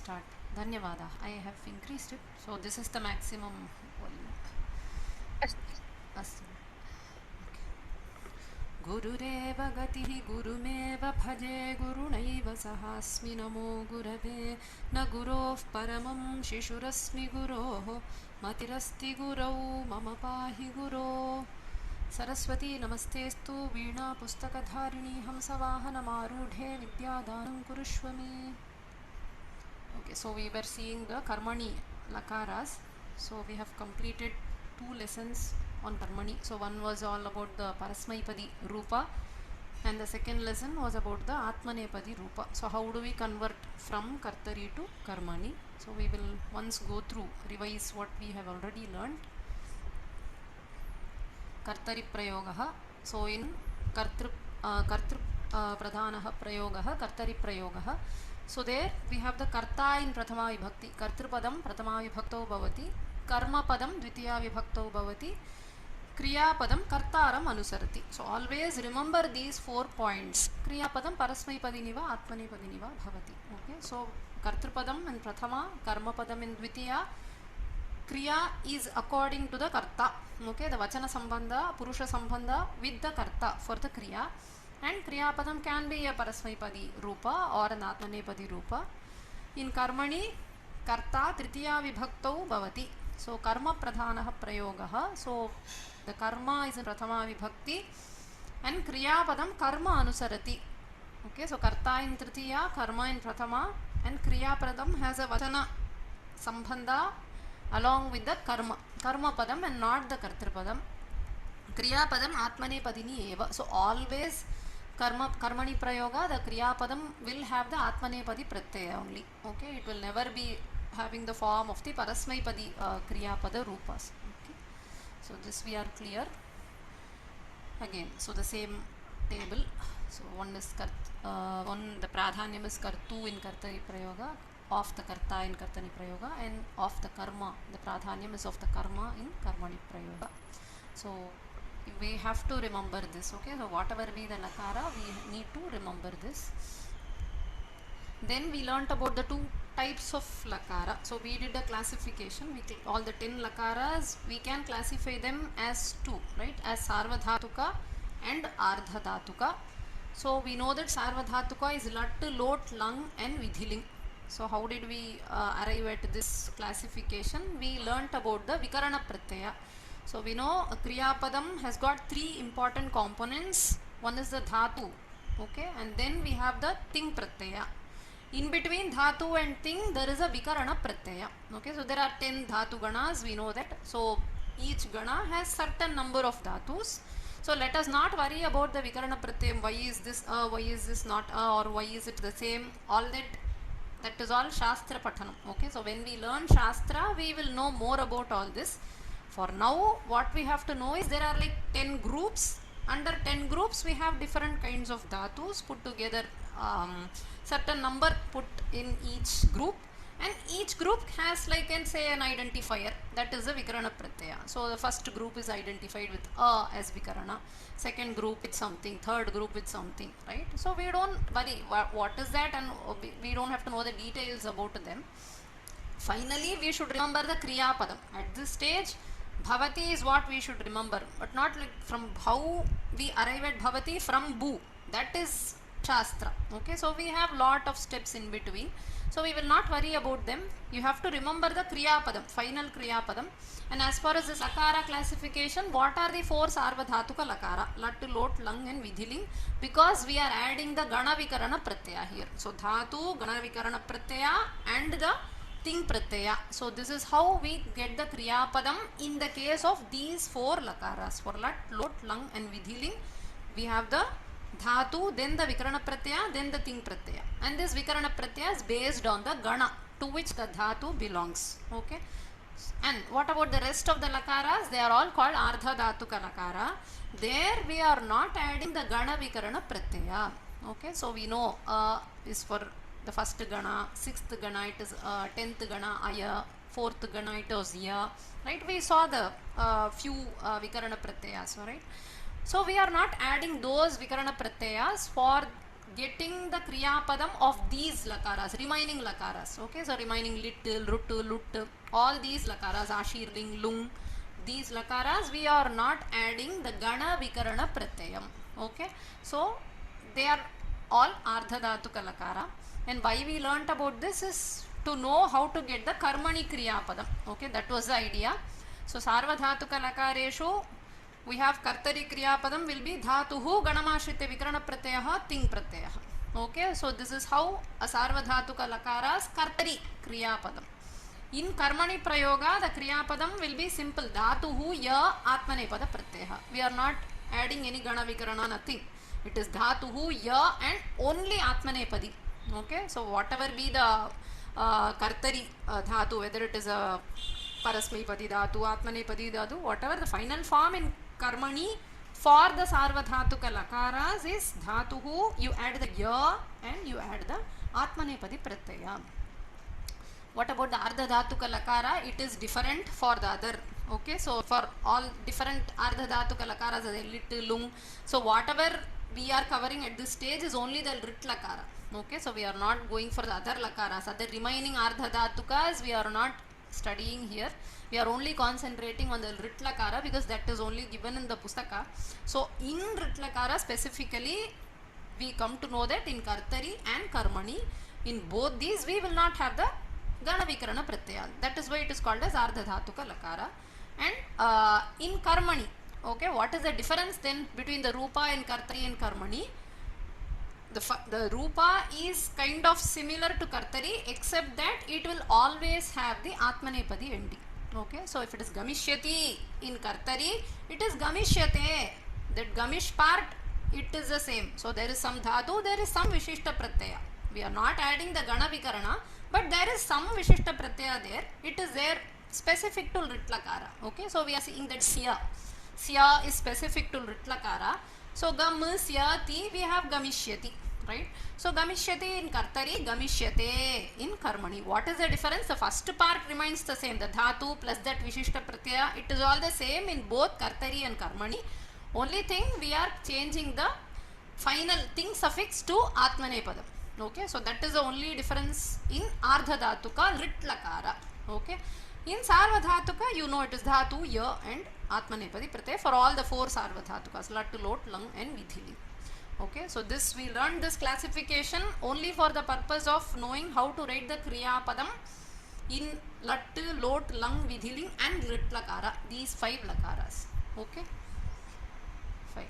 start. Dhanyavada. I have increased it. So this is the maximum volume. Astu. Gurureva gatihi gurumeva bhaje gurunaiva sahasmi namo gurave na gurof paramam shishurasmi guroho matirasti gurau mama pahi guro. Saraswati namastestu veena pustakadharini hamsavahana marudhe vidyadanam kurushvami. Okay, so we were seeing the Karmani Lakaras. So we have completed 2 lessons on Karmani. So one was all about the Parasmaipadi Rupa and the second lesson was about the Atmanepadi Rupa. So how do we convert from Kartari to Karmani? So we will once go through, revise what we have already learned. Kartari Prayogaha. So in Kartru Pradhanaha Prayogaha, Kartari Prayogaha. So there we have the Karta in Prathama Vibhakti. Kartrupadam Prathama Vibhakto Bhavati. Karma Padam Dvitiya Vibhakto Bhavati. Kriya Padam Kartaram Anusarati. So always remember these 4 points. Kriya Padam Parasmaipadiniva Atmanepadiniva Bhavati. Okay. So Kartrupadam in Prathama, Karma Padam in Dvitiya. Kriya is according to the Karta. Okay. The Vachana Sambandha, Purusha Sambandha with the Karta for the Kriya. And Kriya Padam can be a Parasmaipadi Rupa or an Atmanepadi Rupa. In Karmani, Karta Tritiya Vibhaktau Bhavati. So Karma Pradhanaha Prayogaha. So the Karma is in Prathama Vibhakti and Kriya Padam Karma Anusarati. Okay, so Karta in Tritiya, Karma in Prathama, and Kriya Padam has a Vachana Sambandha along with the Karma. Karma Padam and not the Kartrupadam. Kriya Padam Atmanepadini Eva. So always Karmani Prayoga, the Kriya Padam will have the Atmanepadi Pratyaya only. Okay, it will never be having the form of the Parasmaipadi Kriya Pada Rupas. Okay, so this we are clear. Again, so the same table. So one is the Pradhanyam is Kartu in Kartari Prayoga, of the Karta in Kartani Prayoga, and of the Karma. The Pradhanyam is of the Karma in Karmani Prayoga. So we have to remember this. Okay, so whatever be the Lakara, we need to remember this. Then we learnt about the 2 types of Lakara. So we did a classification. All the 10 Lakaras, we can classify them as 2, right? As Sarvadhatuka and Ardhadhatuka. So we know that Sarvadhatuka is Lat, Lot, Lang and Vidhiling. So how did we arrive at this classification? We learnt about the Vikarana Pratyaya. So we know Kriya Padam has got 3 important components. One is the Dhatu, okay, and then we have the Ting Pratyaya. In between Dhatu and Ting, there is a Vikarana Pratyaya. Okay, so there are 10 Dhatu Ganas, we know that. So each Gana has certain number of Dhatus. So let us not worry about the Vikarana Pratyaya. Why is this not or why is it the same? All that is all Shastra Pathanam. Okay, so when we learn Shastra, we will know more about all this. For now, what we have to know is there are like 10 groups. Under 10 groups, we have different kinds of dhatus put together, certain number put in each group, and each group has like an identifier, that is the Vikarana Pratyaya. So the first group is identified with A as Vikarana, second group with something, third group with something, right? So we don't worry what is that, and we don't have to know the details about them. Finally, we should remember the Kriya Padam. At this stage, Bhavati is what we should remember, but not like from how we arrive at Bhavati from Bu. That is Shastra. Okay, so we have lot of steps in between. So we will not worry about them. You have to remember the Kriya Padam, final Kriya Padam. And as far as this Lakara classification, what are the 4 Sarvadhatuka Lakara? Lat, Lot, Lang and Vidhiling. Because we are adding the Gana Vikarana Pratyaya here. So Dhatu, Gana Vikarana Pratyaya and the Ting Pratyaya. So this is how we get the Kriya Padam in the case of these 4 Lakaras. For Lat, Lot, Lang and Vidhiling, we have the Dhatu, then the Vikarana Pratyaya, then the Ting Pratyaya. And this Vikarana Pratyaya is based on the Gana to which the Dhatu belongs. Okay. And what about the rest of the Lakaras? They are all called Ardha Dhatuka Lakara. There we are not adding the Gana Vikarana Pratyaya. Okay. So we know is for the first Gana, 6th Gana it is 10th Gana Aya, 4th Gana it was Ya. Right. We saw the few Vikarana Pratyayas. Right. So we are not adding those Vikarana Pratyayas for getting the kriya padam of these lakaras, remaining lakaras. Okay, so remaining lit, rut, lut, all these lakaras, ashir, ling, lung, these lakaras, we are not adding the gana vikarana pratyayam. Okay, so they are all ardhadhatuka lakara. And why we learnt about this is to know how to get the karmani kriya padam. Okay, that was the idea. So sarvadhatuka lakareshu we have kartari kriya padam will be dhatuhu ganamashritya vikarana pratyayah ting pratyayah. Okay, so this is how a sarvadhatuka lakaras kartari kriya padam. In karmani prayoga the kriya padam will be simple dhatuhu ya atmanepada pratyayah. We are not adding any gana vikarana, nothing. It is dhatuhu ya and only atmanepadi. Okay, so whatever be the kartari dhatu, whether it is a parasmaipadi dhatu, atmanepadi dhatu, whatever the final form in karmani for the sarvadhatuka lakaras is dhatuhu, you add the ya and you add the atmanepadi pratyaya. What about the ardhadhatuka lakara? It is different for the other. Okay, so for all different ardhadhatuka lakaras, lit, lung, so whatever we are covering at this stage is only the rit lakara. Okay, so we are not going for the other lakaras, other remaining ardhadhatukas we are not studying here. We are only concentrating on the rit lakara because that is only given in the pustaka. So in rit lakara specifically we come to know that in kartari and karmani, in both these we will not have the gana vikarana pratyaya. That is why it is called as ardhadhatuka lakara. And in karmani, okay, what is the difference then between the rupa in kartari and karmani? The rupa is kind of similar to kartari except that it will always have the atmanepadi ending. Okay, so if it is gamishyati in kartari, it is gamishyate. That gamish part, it is the same. So there is some dhatu, there is some vishishta pratyaya. We are not adding the gana vikarana, but there is some vishishta pratyaya there. It is there specific to rit lakara. Okay, so we are seeing that sya. Sya is specific to rit lakara. So gam, sya, ti, we have gamishyati, right? So gamishyati in kartari, gamishyate in karmani. What is the difference? The first part remains the same. The dhatu plus that vishishta pratyaya, it is all the same in both kartari and karmani. Only thing we are changing the final thing suffix to atmanepadam. Okay, so that is the only difference in ardhadhatuka rit lakara. Okay, in sarvadhatuka you know it is dhatu, ya and atmanepadi pratyaya for all the four sarvadhatukas, lat, lot, lung and vidhili. Okay, so this we learned this classification only for the purpose of knowing how to write the kriya padam in lat, lot, lung, vidhili and rit lakara, these 5 lakaras. Okay, fine.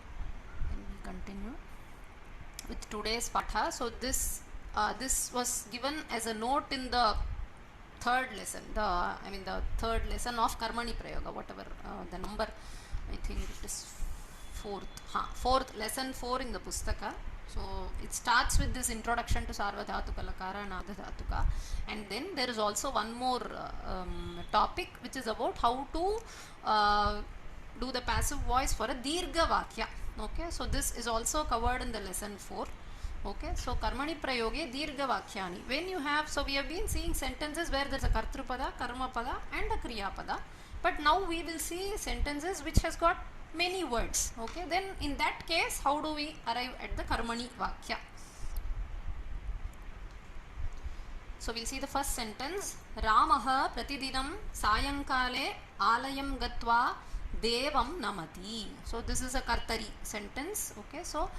And we continue with today's patha. So this was given as a note in the third lesson, the third lesson of Karmani Prayoga, whatever the number, I think it is fourth, lesson 4 in the pustaka. So it starts with this introduction to Sarvadhatuka Lakara and Ardhadhatuka, and then there is also one more topic which is about how to do the passive voice for a Deerghavaakya. Okay, so this is also covered in the lesson 4. Okay, so Karmani Prayoge Deerghavaakyaani. When you have, so we have been seeing sentences where there is a Kartrupada, Karmapada and a Kriyapada, but now we will see sentences which has got many words. Okay, then in that case how do we arrive at the Karmani Vakya? So we'll see the first sentence. Ramaha pratidinam sayankale alayam gatva devam namati. So this is a Kartari sentence. Okay, so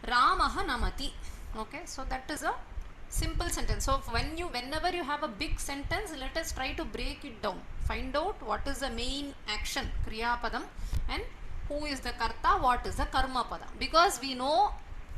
Ramaha namati. Okay, so that is a simple sentence. So whenever you have a big sentence, let us try to break it down. Find out what is the main action, Kriya Padam, and who is the Karta, what is the Karma Padam. Because we know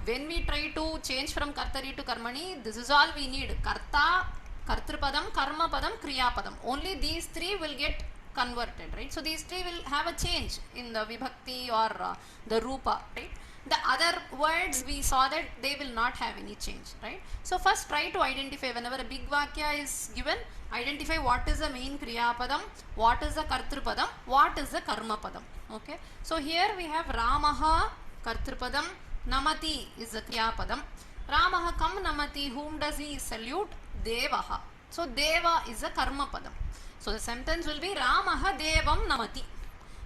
when we try to change from Kartari to Karmani, this is all we need. Karta, Kartrupadam, Karma Padam, Kriya Padam. Only these 3 will get converted, right? So these 3 will have a change in the Vibhakti or the Rupa, right? The other words we saw that they will not have any change, right? So first try to identify, whenever a big Vakya is given, identify what is the main Kriya Padam, what is the Kartrupadam, what is the Karma Padam. Okay, so here we have Ramaha Kartrupadam, Namati is the Kriya Padam. Ramaha kam namati, whom does he salute? Devaha. So Deva is the Karma Padam. So the sentence will be Ramaha Devam Namati.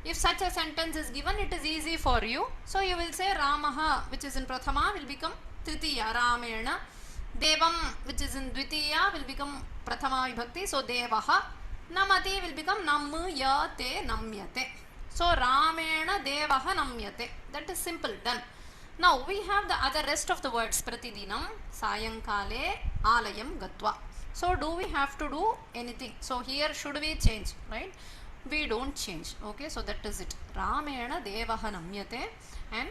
If such a sentence is given, it is easy for you. So you will say Ramaha, which is in Prathama, will become Tritiya Ramena. Devam, which is in Dvitiya, will become Prathama Vibhakti. So Devaha. Namati will become Namyate Namyate. So Ramena Devaha Namyate. That is simple, done. Now we have the other rest of the words. Pratidinam, Sayankale, Alayam Gatva. So do we have to do anything? So here should we change, right? We don't change. Okay, so that is it. Ramena Devaha Namyate and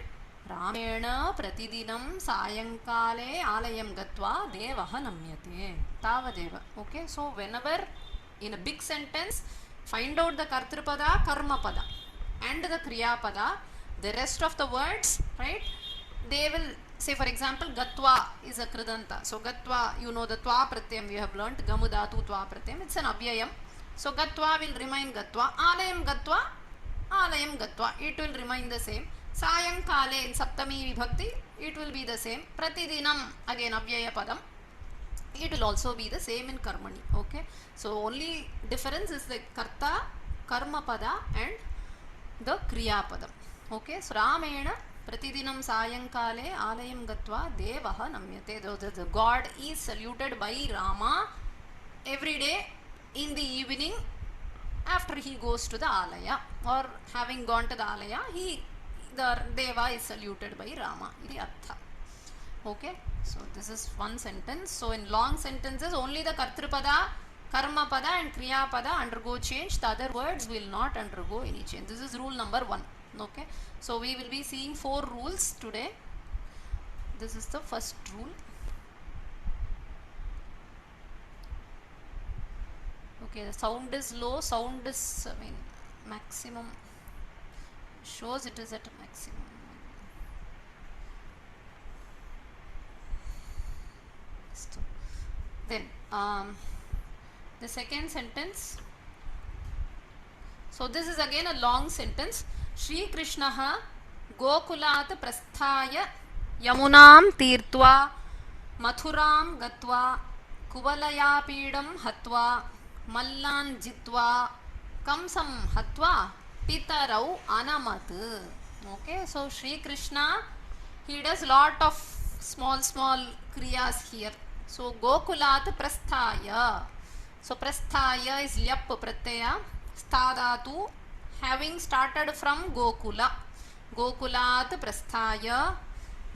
Ramena Pratidinam Sayankale Alayam Gatva Devaha Namyate. Tavadeva. Okay, so whenever in a big sentence, find out the Kartrupada, Karmapada and the Kriyapada, the rest of the words, right? They will say, for example, Gatva is a Kridanta. So Gatva, you know the Tva Pratyam we have learnt, Gamudatu Tva Pratyam, it's an Avyayam. So Gatva will remain Gatva, Alayam Gatva, Alayam Gatva, it will remain the same. Sayankale in Saptami Vibhakti, it will be the same. Pratidinam, again Avyaya Padam, it will also be the same in Karmani. Okay, so only difference is the Karta, Karma Pada and the Kriya Padam. Okay, so Ramena Pratidinam Sayankale Alayam Gatva Devaha Namyate. The God is saluted by Rama every day in the evening after he goes to the Alaya, or having gone to the Alaya, the Deva is saluted by Rama. Iti Artha. Okay, so this is one sentence. So in long sentences, only the Kartrupada, Karmapada and Kriyapada undergo change. The other words will not undergo any change. This is rule number 1. Okay, so we will be seeing 4 rules today. This is the first rule. Okay, the sound is low, sound is, maximum, shows it is at maximum. So, then the second sentence. So this is again a long sentence. Shri Krishnaha Gokulat Prasthaya Yamunam Tirtva Mathuram Gatva Kuvalaya Pidam Hatva Mallan Jitva Kamsam Hatva Pitarau Anamat. Okay, so Shri Krishna, he does lot of small kriyas here. So Gokulat Prasthaya. So Prasthaya is Lyap Pratyaya. Stadatu, having started from Gokula. Gokulat Prasthaya.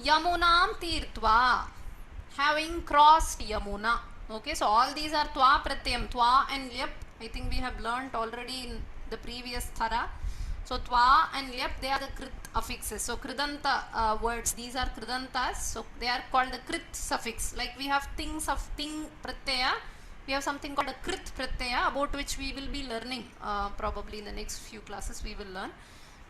Yamunam Tirtva, having crossed Yamuna. Okay, so all these are Tva Pratyam, Tva and Lyap. I think we have learnt already in the previous Thara. So Tva and Lyap, they are the Krit affixes. So Kridanta words, these are Kridantas. So they are called the Krit suffix. Like we have things of Ting Pratyaya, we have something called a Krit Pratyaya, about which we will be learning probably in the next few classes we will learn.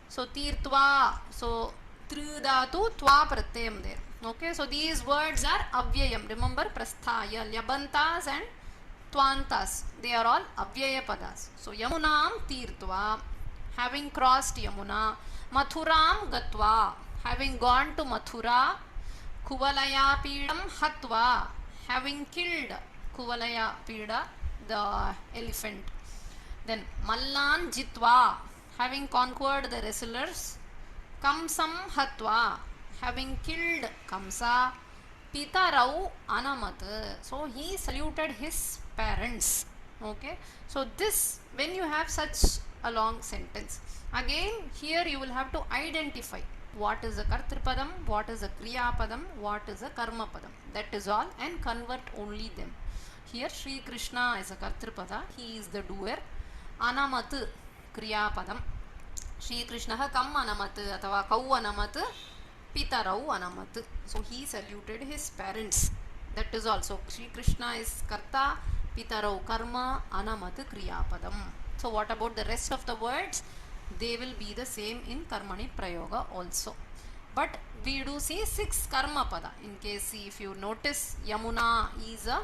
So Tirtva, so Tridatu Tva Pratyam there. Okay, so these words are Avyayam. Remember Prasthaya, Lyabantas and Twantas, they are all Avyaya Padas. So Yamunam Tirtva, having crossed Yamuna. Mathuram Gatva, having gone to Mathura. Kuvalaya Pidam Hatva, having killed Kuvalaya Pida, the elephant. Then Mallan Jitva, having conquered the wrestlers. Kamsam Hatva, having killed Kamsa. Pitarau Anamat, so he saluted his parents. Okay, so this, when you have such a long sentence, again here you will have to identify what is a Kartripadam, what is a Kriyapadam, what is a Karmapadam. That is all, and convert only them. Here Sri Krishna is a Kartripada, he is the doer. Anamat Kriyapadam. Sri Krishna Kam Anamat Atava Kau Anamat Pitarau Anamat. So he saluted his parents. That is also Sri Krishna is Karta, Pitarau Karma, Anamat Kriyapadam. So what about the rest of the words? They will be the same in Karmani Prayoga also. But we do see 6 Karma Pada. In case if you notice, Yamuna is a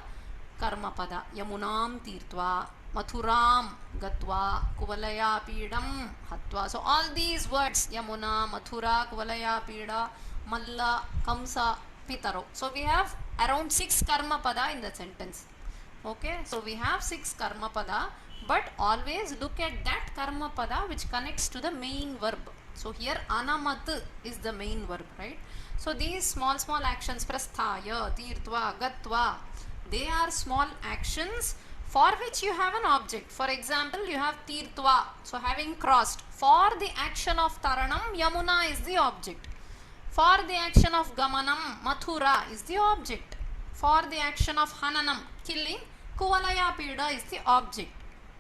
Karma Pada. Yamunam Tirtva, Mathuram Gatva, Kuvalaya Pidam Hatva. So all these words, Yamuna, Mathura, Kuvalaya Pida, Malla, Kamsa, Pitaro. So we have around 6 Karma Pada in the sentence. Okay, so we have 6 Karma Pada, but always look at that Karma Pada which connects to the main verb. So here anamat is the main verb, right? So these small actions, prasthaya, tirtva, gatva, they are small actions for which you have an object. For example, you have tirtva, so having crossed. For the action of taranam, Yamuna is the object. For the action of gamanam, Mathura is the object. For the action of hananam, killing, Kuvalaya Pida is the object.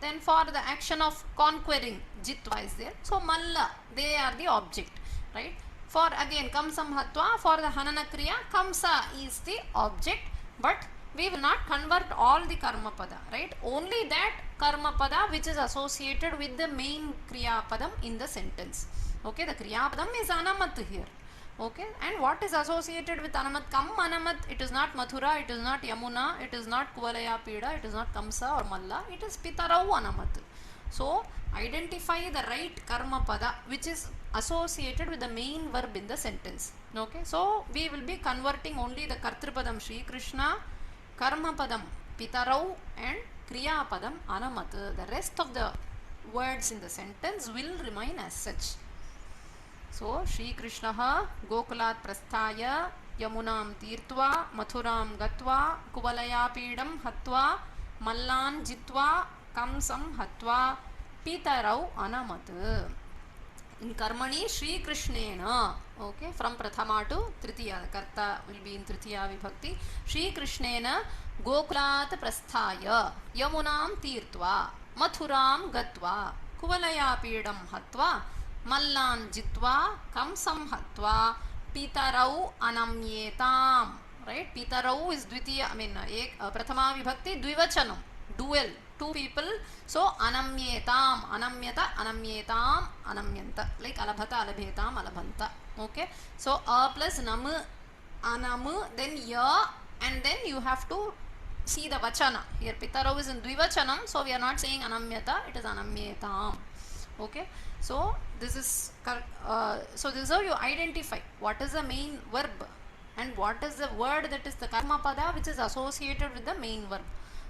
Then for the action of conquering, Jitva is there. So Malla, they are the object, right? For again, Kamsam Hatva, for the Hanana Kriya, Kamsa is the object, but we will not convert all the Karma Pada, right? Only that Karma Pada which is associated with the main Kriya Padam in the sentence. Okay, the Kriya Padam is Anamat here. Okay, and what is associated with Anamat? Kam Anamat, it is not Mathura, it is not Yamuna, it is not Kuvalaya Pida, it is not Kamsa or Malla, it is Pitarau Anamat. So, identify the right Karma Pada which is associated with the main verb in the sentence. Okay, so we will be converting only the Kartrupadam Shri Krishna, Karma Padam Pitarau and Kriya Padam Anamat. The rest of the words in the sentence will remain as such. So, Shri Krishna Gokulat Prasthaya Yamunam Tirtva Mathuram Gatva Kuvalaya Pidam Hatva Mallan Jitva Kamsam Hatva Pitarau Anamat. In Karmani Shri Krishnena, okay, from Prathama to Tritiya, the Karta will be in Tritiya Vibhakti. Shri Krishnena Gokulat Prasthaya Yamunam Tirtva Mathuram Gatva Kuvalaya Pidam Hatva Mallan Jitva Kamsam Hatva Pitarau Anamyetam. Right? Pitarau is Dvitiya, Prathama Vibhakti Dvivachanam, dual, two people. So Anamyetam, Anamyata, Anamyetam, Anamyanta, like Alabhata, Alabhetam, Alabhanta. Okay, so A plus Nam, Anam, then Ya, and then you have to see the Vachana. Here Pitarau is in Dvivachanam, so we are not saying Anamyata, it is Anamyetam. Okay, so this is how you identify what is the main verb and what is the word that is the Karma Pada which is associated with the main verb.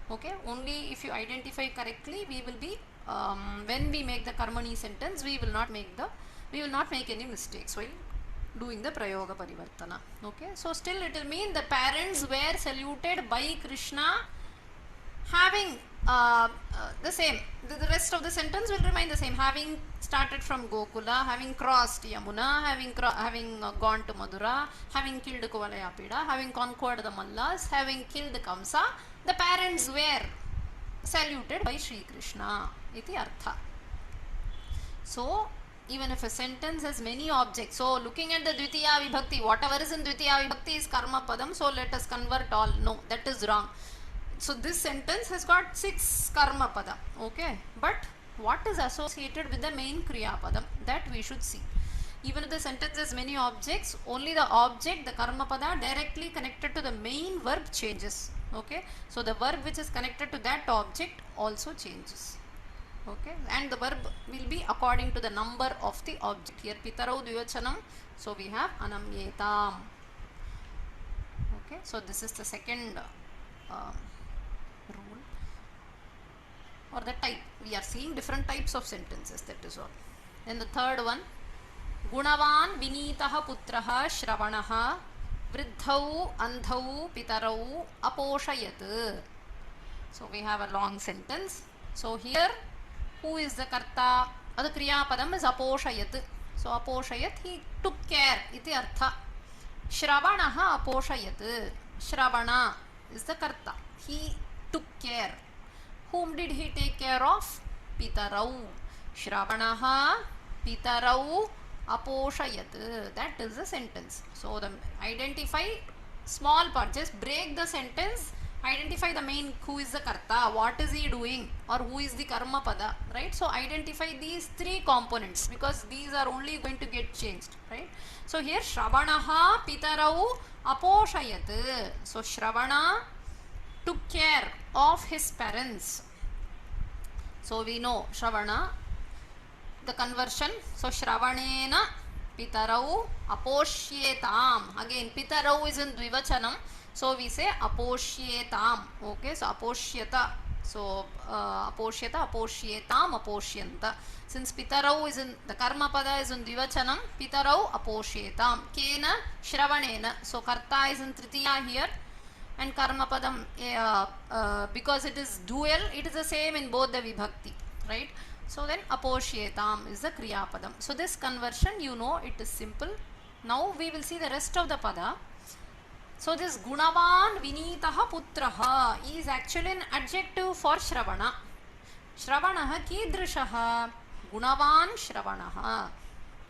Okay, only if you identify correctly, we will be when we make the Karmani sentence, we will not make any mistakes while doing the Prayoga Parivartana. Okay, so still it will mean the parents were saluted by Krishna having the same. The rest of the sentence will remain the same. Having started from Gokula, having crossed Yamuna, having gone to Madura, having killed Kuvalaya Pida, having conquered the Mallas, having killed Kamsa, the parents were saluted by Sri Krishna. Iti artha. So, even if a sentence has many objects, so looking at the Dvitiya Vibhakti, whatever is in Dvitiya Vibhakti is Karma Padam, so let us convert all. No, that is wrong. So this sentence has got 6 Karma Pada, okay, but what is associated with the main Kriya Padam, that we should see. Even if the sentence has many objects, only the object, the Karma Pada directly connected to the main verb changes, okay. So the verb which is connected to that object also changes, okay, and the verb will be according to the number of the object. Here Pitarau Dvivachanam, so we have Anamyetam, okay. So this is the second rule or the type. We are seeing different types of sentences, that is all. Then the third one, Gunavan Vinitaha Putraha Shravanaha Vriddhau Andhau Pitarau Aposhayat. So we have a long sentence. So here, who is the Karta? The Kriya Padam is Aposhayat. So Aposhayat, he took care. Iti artha. Shravanaha Aposhayat. Shravana is the Karta. He took care. Whom did he take care of? Pitarau. Shravanaha Pitarau Aposhayat. That is the sentence. So the identify small part, just break the sentence, identify the main, who is the Karta, what is he doing, or who is the Karma Pada, right? So identify these 3 components because these are only going to get changed, right? So here Shravanaha Pitarau Aposhayat. So Shravana took care of his parents. So we know Shravana, the conversion. So Shravanena Pitarau Aposhyetam. Again, Pitarau is in Dvivachanam. So we say Aposhyetam. Okay, so Aposhyata So aposhyata, aposhyetam, aposhyanta. Since pitarau is in the karma pada is in dvivachanam, pitarau aposhyetam. Kena shravanena. So karta is in tritiya here, and karma padam because it is dual, it is the same in both the vibhakti, right? So then aposhyetam is the kriya padam. So this conversion, you know, it is simple. Now we will see the rest of the pada. So this gunavan vinitaha putraha is actually an adjective for Shravana. Shravanaha kidrishaha, gunavan Shravanaha.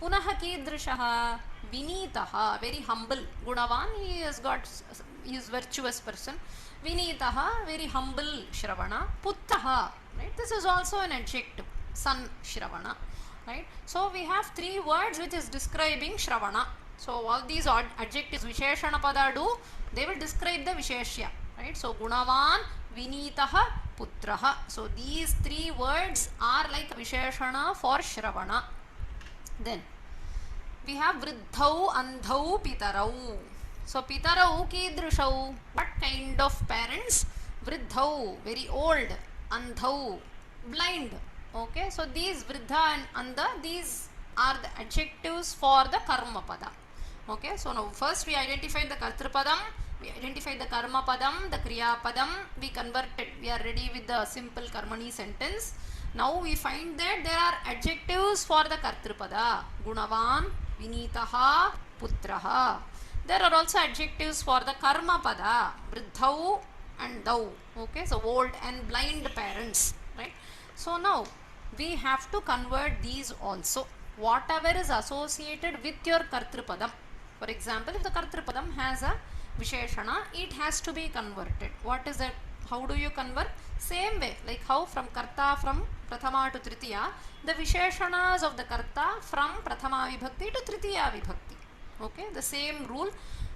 Punaha kidrishaha, vinitaha, very humble. Gunavan, he is virtuous person. Vinitaha, very humble Shravana. Puttaha, right? This is also an adjective, son Shravana, right? So we have three words which is describing Shravana. So all these adjectives Visheshana pada do, they will describe the Visheshya, right? So Gunavan, Vinitaha, Putraha. So these three words are like Visheshana for Shravana. Then we have Vriddhau, Andhau, Pitarau. So Pitarau Kidrishau, what kind of parents? Vriddhau, very old. Andhau, blind. Okay, so these Vriddha and Andha, these are the adjectives for the Karma pada. Okay, so now first we identified the Kartrupadam, we identified the Karma padam, the Kriya padam, we converted, we are ready with the simple Karmani sentence. Now we find that there are adjectives for the Kartrupada, Gunavan, Vinitaha, Putraha. There are also adjectives for the Karma pada, Vriddhau and Dau. Okay, so old and blind parents, right? So now we have to convert these also. Whatever is associated with your Kartrupadam. For example, if the Kartrupadam has a Visheshana, it has to be converted. What is that? How do you convert? Same way, like how from Karta from Prathama to Tritiya, the Visheshanas of the Karta from Prathama Vibhakti to Tritiya Vibhakti. Okay, the same rule.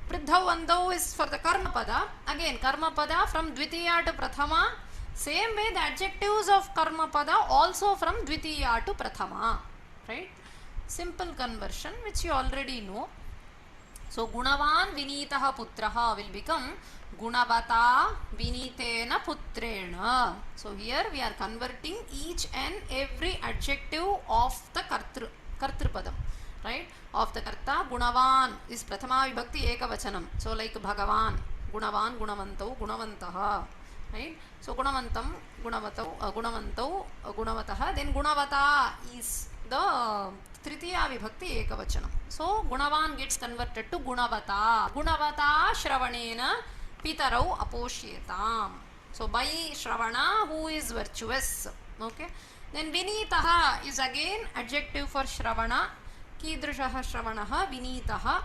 Vriddhau Andhau is for the Karma pada. Again, Karma pada from Dvitiya to Prathama. Same way, the adjectives of Karma pada also from Dvitiya to Prathama. Right? Simple conversion which you already know. So Gunavan Vinitaha Putraha will become Gunavata Vinitena Putrena. So here we are converting each and every adjective of the Kartrupadam, right? Of the Karta. Gunavan is Prathama Vibhakti Ekavachanam. So like Bhagavan, Gunavan, Gunavantau, Gunavantaha, right? So Gunavantam, Gunavantau, Gunavataha. Then Gunavata is the Tritiya Vibhakti Ekavachanam. So Gunavan gets converted to Gunavata. Gunavata Shravanena Pitarau Aposhyetam. So by Shravana, who is virtuous. Okay. Then Vinitaha is again adjective for Shravana. Kidrishaha Shravanaha Vinitaha.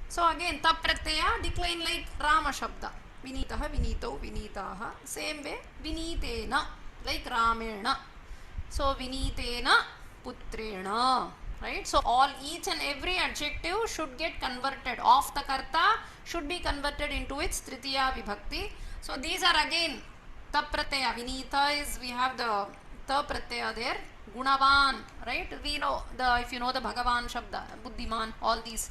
So again Tapratyaya decline like Rama Shabda. Vinitaha, Vinitau, Vinitaha. Same way Vinitena like Ramena. So Vinitena Putrena. Right? So all each and every adjective should get converted. Of the Karta should be converted into its Tritiya Vibhakti. So these are again Tapratyaya. Vinita is, we have the Tapratyaya there. Gunavan, right? We know the, if you know the Bhagavan Shabda, Buddhiman, all these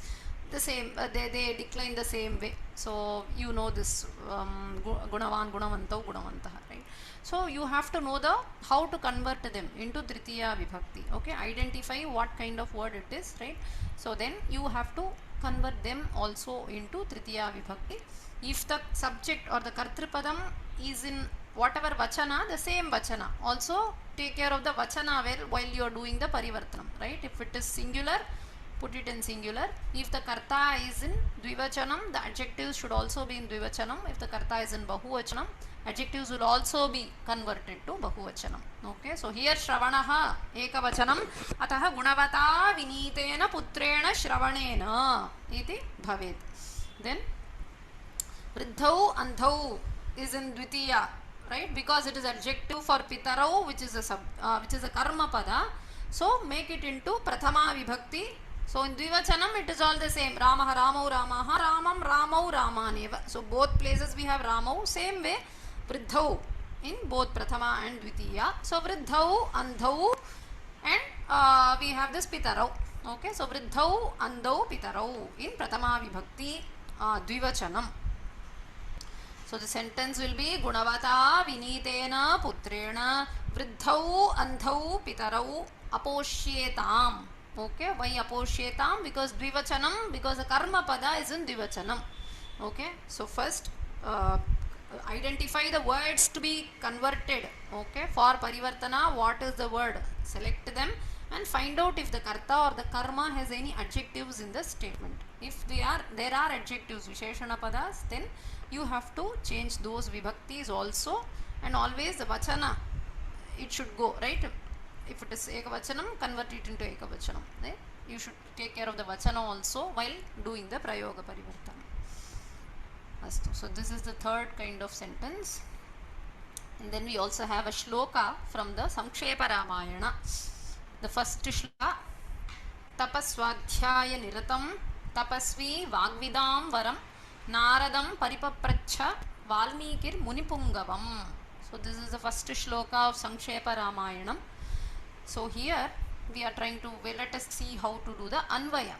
the same, they decline the same way. So you know this Gunavan, Gunavantau, Gunavantaha, right? So you have to know the how to convert them into Tritiya Vibhakti. Okay, identify what kind of word it is, right? So then you have to convert them also into Tritiya Vibhakti. If the subject or the Kartrupadam is in whatever Vachana, the same Vachana. Also take care of the Vachana while you are doing the Parivartanam, right? If it is singular, put it in singular. If the Karta is in Dvivachanam, the adjectives should also be in Dvivachanam. If the Karta is in Bahuvachanam, adjectives will also be converted to Bahuvachanam. Okay, so here Shravanaha Ekavachanam Ataha Gunavata Vinitena Putrena Shravanena iti bhavet. Then Vriddhau Andhau is in Dvitiya, right? Because it is adjective for Pitarau, which is a Karma pada. So make it into Prathama Vibhakti. So in Dvivachanam it is all the same. Ramaha, Ramau, Ramaha, Ramam, Ramau, Ramaneva. So both places we have Ramau. Same way Vriddhau in both Prathama and Dvitiya. So Vriddhau, Andhau, and we have this Pitarau. Okay, so Vriddhau, Andhau, Pitarau in Prathama Vibhakti Dvivachanam. So the sentence will be Gunavata Vinitena Putrena Vriddhau Andhau Pitarau Aposhyetam. Okay, why Aposhyetam? Because Dvivachanam, because the Karma Pada is in Dvivachanam. Okay, so first identify the words to be converted. Okay, for Parivartana, what is the word? Select them and find out if the Karta or the Karma has any adjectives in the statement. If there are adjectives, Visheshana Padas, then you have to change those vibhaktis also, and always the Vachana, it should go, right? If it is Ekavachanam, convert it into Ekavachanam. Right? You should take care of the Vachana also while doing the Prayoga Parivartana. So this is the third kind of sentence. And then we also have a shloka from the Sankshepa Ramayana. The first shloka, Tapaswadhyaya Niratam Tapasvi Vagvidam Varam Naradam Paripapracha Valmikir Munipungavam. So this is the first shloka of Sankshepa Ramayanam. So here we are trying to, well, let us see how to do the Anvaya.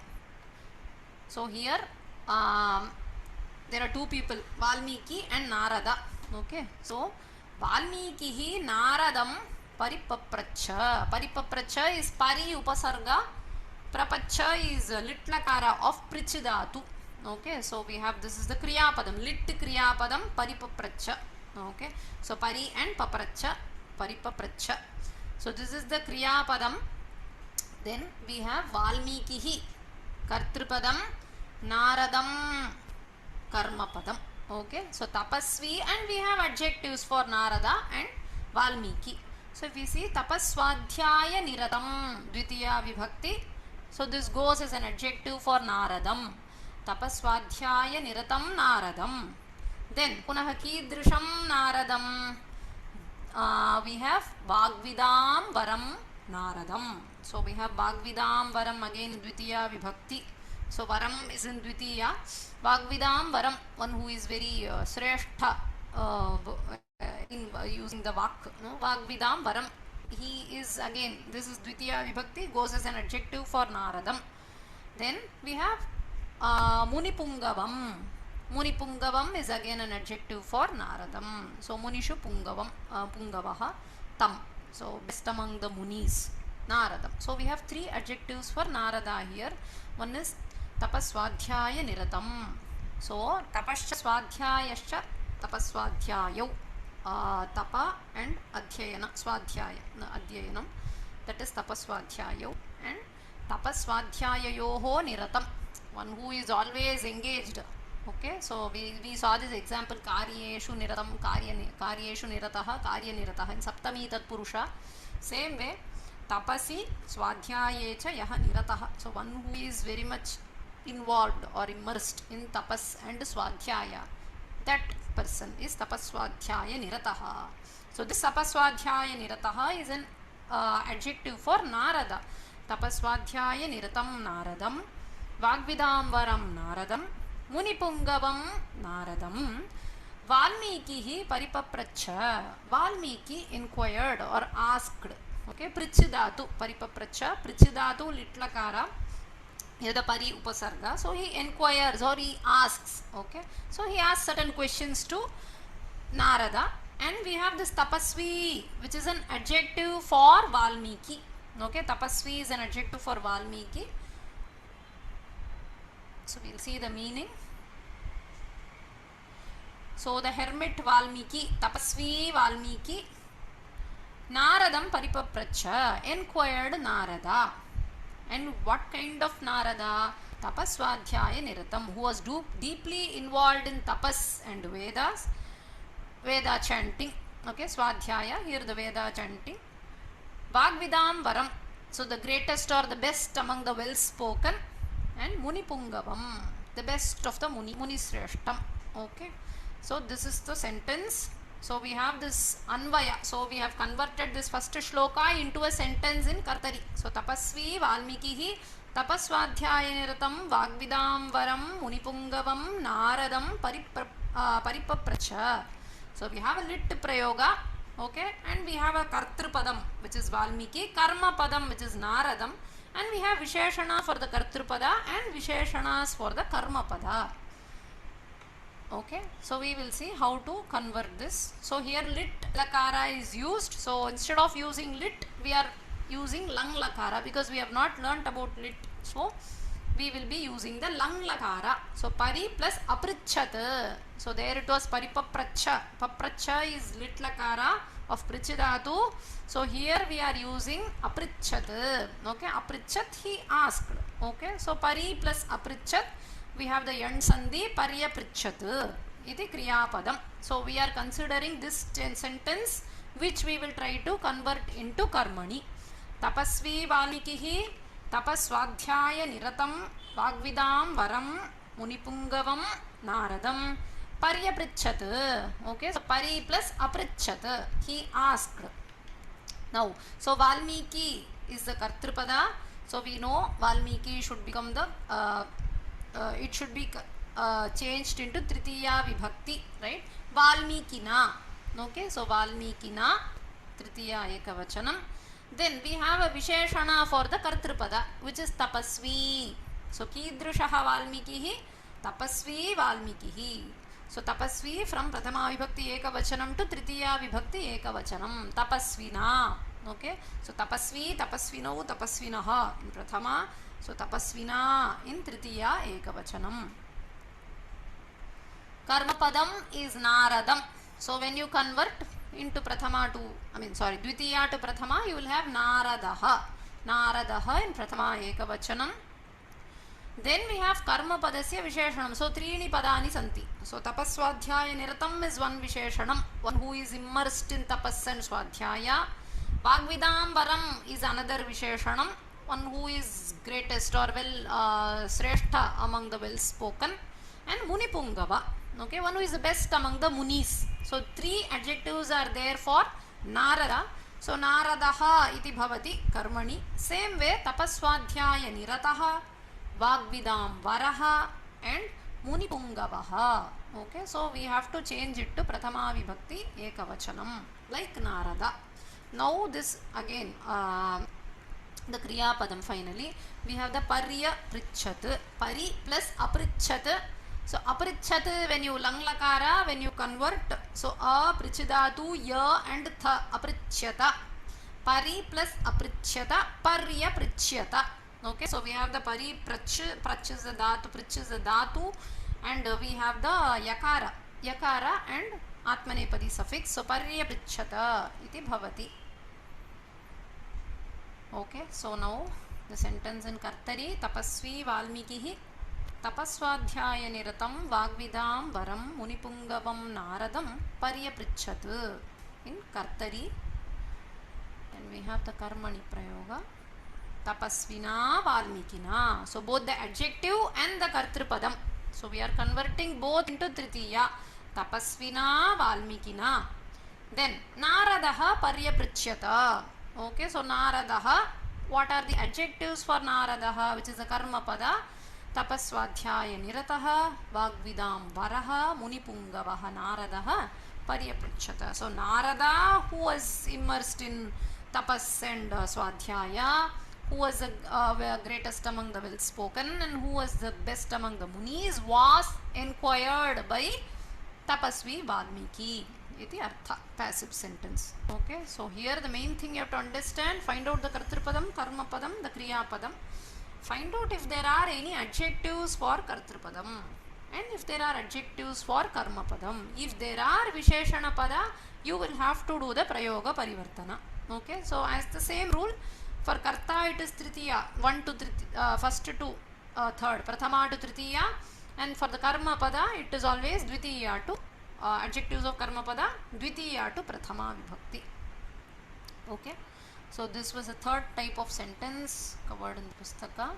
So here there are two people, Valmiki and Narada. Okay, so Valmikihi Naradam Paripapracha. Paripapracha is Pari Upasarga, Prapacha is lit lakara of Prichidatu. Okay, so we have, this is the Kriya Padam, lit Kriya Padam Paripapracha. Okay, so Pari and Papracha, Paripapracha. So this is the Kriya Padam. Then we have Valmikihi, Kartrupadam, Naradam, Karma Padam. Okay, so Tapasvi, and we have adjectives for Narada and Valmiki. So if we see Tapaswadhyaya Niratam, Dvitiya Vibhakti, so this goes as an adjective for Naradam. Tapaswadhyaya Niratam Naradam. Then Punaha Kidrisham Naradam. We have Bhagvidam Varam Naradam. So we have Bhagvidam Varam again in Dvitiya Vibhakti. So Varam is in Dvitiya. Bhagvidam Varam, one who is very Shrestha in using the Vak. No? Bhagvidam Varam. He is again, this is Dvitiya Vibhakti, goes as an adjective for Naradam. Then we have Munipungavam. Munipungavam is again an adjective for Naradam. So Munishu Pungavam, Pungavaha Tam. So best among the Munis, Naradam. So we have three adjectives for Narada here. One is Tapaswadhyaya Niratam. So Tapasya Swadhyayascha Tapaswadhyayo. Tapa and Adhyayana, Swadhyaya, Adhyayanam. That is Tapaswadhyayo. And Tapaswadhyayayoho Niratam. One who is always engaged. Okay, so we saw this example, Karyeshu Niratam, Karyeshu Nirataha, Karya Nirataha in Saptami Tat Purusha. Same way, Tapasi Swadhyayecha Yaha Nirataha. So one who is very much involved or immersed in Tapas and Swadhyaya, that person is Tapaswadhyaya Nirataha. So this Tapaswadhyaya Nirataha is an adjective for Narada. Tapaswadhyaya Niratam Naradam, Vagvidam Varam Naradam, Munipungavam Naradam, Valmikihi Paripapracha. Valmiki inquired or asked. Okay, Prichidatu Paripapracha, Prichidatu Litlakara. Here the Pari Upasarga. So he inquires or he asks. Okay, so he asks certain questions to Narada, and we have this Tapasvi, which is an adjective for Valmiki. Okay, Tapasvi is an adjective for Valmiki. So we'll see the meaning. So the hermit Valmiki, Tapasvi Valmiki, Naradam Paripapracha, inquired Narada. And what kind of Narada? Tapaswadhyaya Niratam, who was deeply involved in tapas and Vedas, Veda chanting. Okay, Swadhyaya, here the Veda chanting. Bhagvidam Varam, so the greatest or the best among the well spoken. And Munipungavam, the best of the Muni Shreshtam. Okay, so this is the sentence. So we have this Anvaya. So we have converted this first shloka into a sentence in Kartari. So Tapasvi Valmikihi Tapaswadhyaya Niratam Vagvidam Varam Munipungavam Naradam Paripapracha. So we have a lit prayoga. Okay, and we have a Kartrupadam, which is Valmiki, Karma Padam, which is Naradam, and we have Visheshana for the Kartrupada and Visheshanas for the Karma Pada. Okay, so we will see how to convert this. So here lit lakara is used. So instead of using lit, we are using lung lakara because we have not learnt about lit. So we will be using the lung lakara. So pari plus aprichat. So there it was paripapracha. Papracha is lit lakara of prichidatu. So here we are using aprichat. Okay, aprichat he asked. Okay, so pari plus aprichat. We have the yand sandhi parya prichat iti kriyapadam. So we are considering this sentence which we will try to convert into karmani. Tapasvi Valmikihi tapaswadhyaya niratam vagvidam varam munipungavam naradam parya prichat. Okay, so pari plus aprichat he asked. Now, so Valmiki is the kartrupada. So we know Valmiki should become the it should be changed into tritiya vibhakti, right? Valmikina. Okay, so Valmikina tritiya ekavachanam. Then we have a visheshana for the kartrupada, which is tapasvi. So kidrushaha Valmikihi tapasvi Valmikihi. So tapasvi from prathama vibhakti ekavachanam to tritiya vibhakti ekavachanam. Tapasvina. Okay, so tapasvi, tapasvino, tapasvinaha in prathama. So tapasvina in tritiya ekavachanam. Karmapadam is naradam. So when you convert into prathama to, dvitiya to prathama, you will have naradaha. Naradaha in prathama ekavachanam. Then we have karma padasya visheshanam. So treeni padani santi. So tapaswadhyaya niratam is one visheshanam, one who is immersed in tapas and swadhyaya. Vagvidam varam is another visheshanam, one who is greatest or well sreshta among the well spoken. And munipungava, okay, one who is the best among the munis. So three adjectives are there for narada. So naradaha iti bhavati karmani. Same way tapaswadhyaya nirataha, vagvidam varaha and munipungavaha. Okay, so we have to change it to prathama vibhakti ekavachanam like narada. Now this again the kriya padam finally. We have the parya prichat. Pari plus aprichat. So aprichat when you lang lakara, when you convert, so a prichidatu ya and tha aprichyata. Pari plus aprichyata parya prichyata. Okay, so we have the pari prach is the dhatu, prich is the dhatu, and we have the yakara and atmanepadi suffix. So parya prichata iti bhavati. Okay, so now the sentence in kartari. Tapasvi Valmikihi tapaswadhyaya niratam vagvidam varam munipungavam naradam parya prichat in kartari. And we have the karmani prayoga. Tapasvina Valmikina. So both the adjective and the kartrupadam. So we are converting both into tritiya. Tapasvina Valmikina. Then naradaha parya prichyata. Okay, so naradaha. What are the adjectives for naradaha, which is a karma pada? Tapaswadhyaya nirataha, vagvidam varaha, munipungavaha naradaha parya prichyata. So narada, who was immersed in tapas and swadhyaya, who was the greatest among the well spoken and who was the best among the munis, was inquired by tapasvi Valmiki. Iti artha, passive sentence. Okay, so here the main thing you have to understand, find out the kartrupadam, karma padam, the kriya padam. Find out if there are any adjectives for kartrupadam and if there are adjectives for karma padam. If there are visheshana pada, you will have to do the prayoga parivartana. Okay, so as the same rule, for karta it is tritiya, 1 to first to third, prathama to tritiya, and for the karma pada it is always dvitiya to adjectives of karma pada dvitiya to prathama vibhakti. Okay, so this was a third type of sentence covered in the pustaka.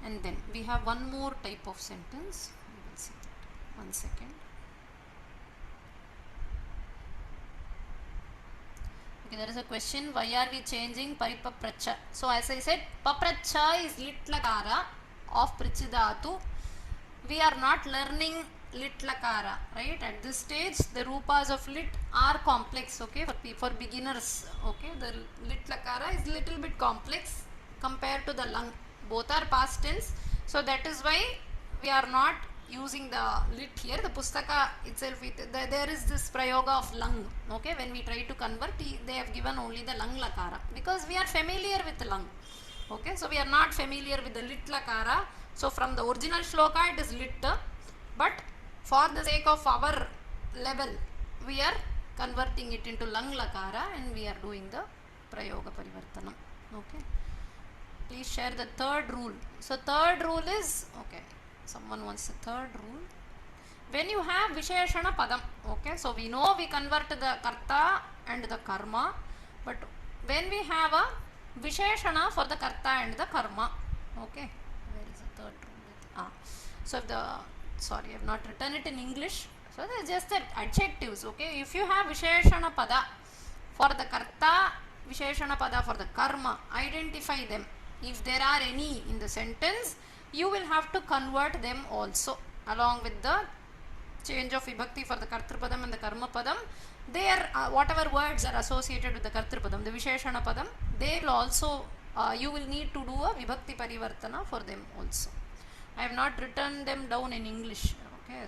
And then we have one more type of sentence. We will see that. 1 second. Okay, there is a question, why are we changing paripapracha? So as I said, papracha is lit lakara of prichidatu. We are not learning lit lakara, right? At this stage the rupas of lit are complex, okay, for beginners. Okay, the lit lakara is little bit complex compared to the lung. Both are past tense, so that is why we are not using the lit here, the pustaka itself, there is this prayoga of lung. Okay, when we try to convert, they have given only the lung lakara because we are familiar with the lung. Okay, so we are not familiar with the lit lakara. So from the original shloka it is lit, but for the sake of our level, we are converting it into lung lakara and we are doing the prayoga parivartanam. Okay, please share the third rule. So third rule is, okay, someone wants the third rule. When you have visheshana padam, okay, so we know we convert the karta and the karma, but when we have a visheshana for the karta and the karma, okay, where is the third rule? So if the, sorry, I have not written it in English, so they are just the adjectives. Okay, if you have visheshana pada for the karta, visheshana pada for the karma, identify them. If there are any in the sentence, you will have to convert them also along with the change of vibhakti for the kartrupadam and the karma padam. There, whatever words are associated with the kartrupadam, the visheshana padam, they will also, you will need to do a vibhakti parivartana for them also. I have not written them down in English. Okay,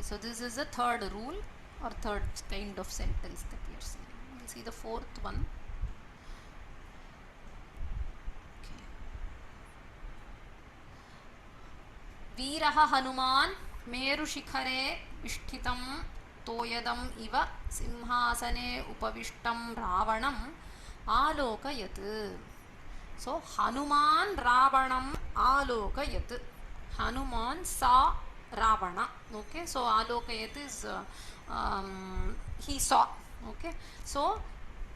so this is the third rule or third kind of sentence that we are seeing. We'll see the fourth one. वीरः हनुमान् मेरुशिखरे विष्ठितं तोयदम् इव Sinhasane उपविष्टं रावणम् आलोकयत्. So Hanuman Ravanam Alokayat. Hanuman saw Ravana. Okay, so Alokayat is he saw. Okay, so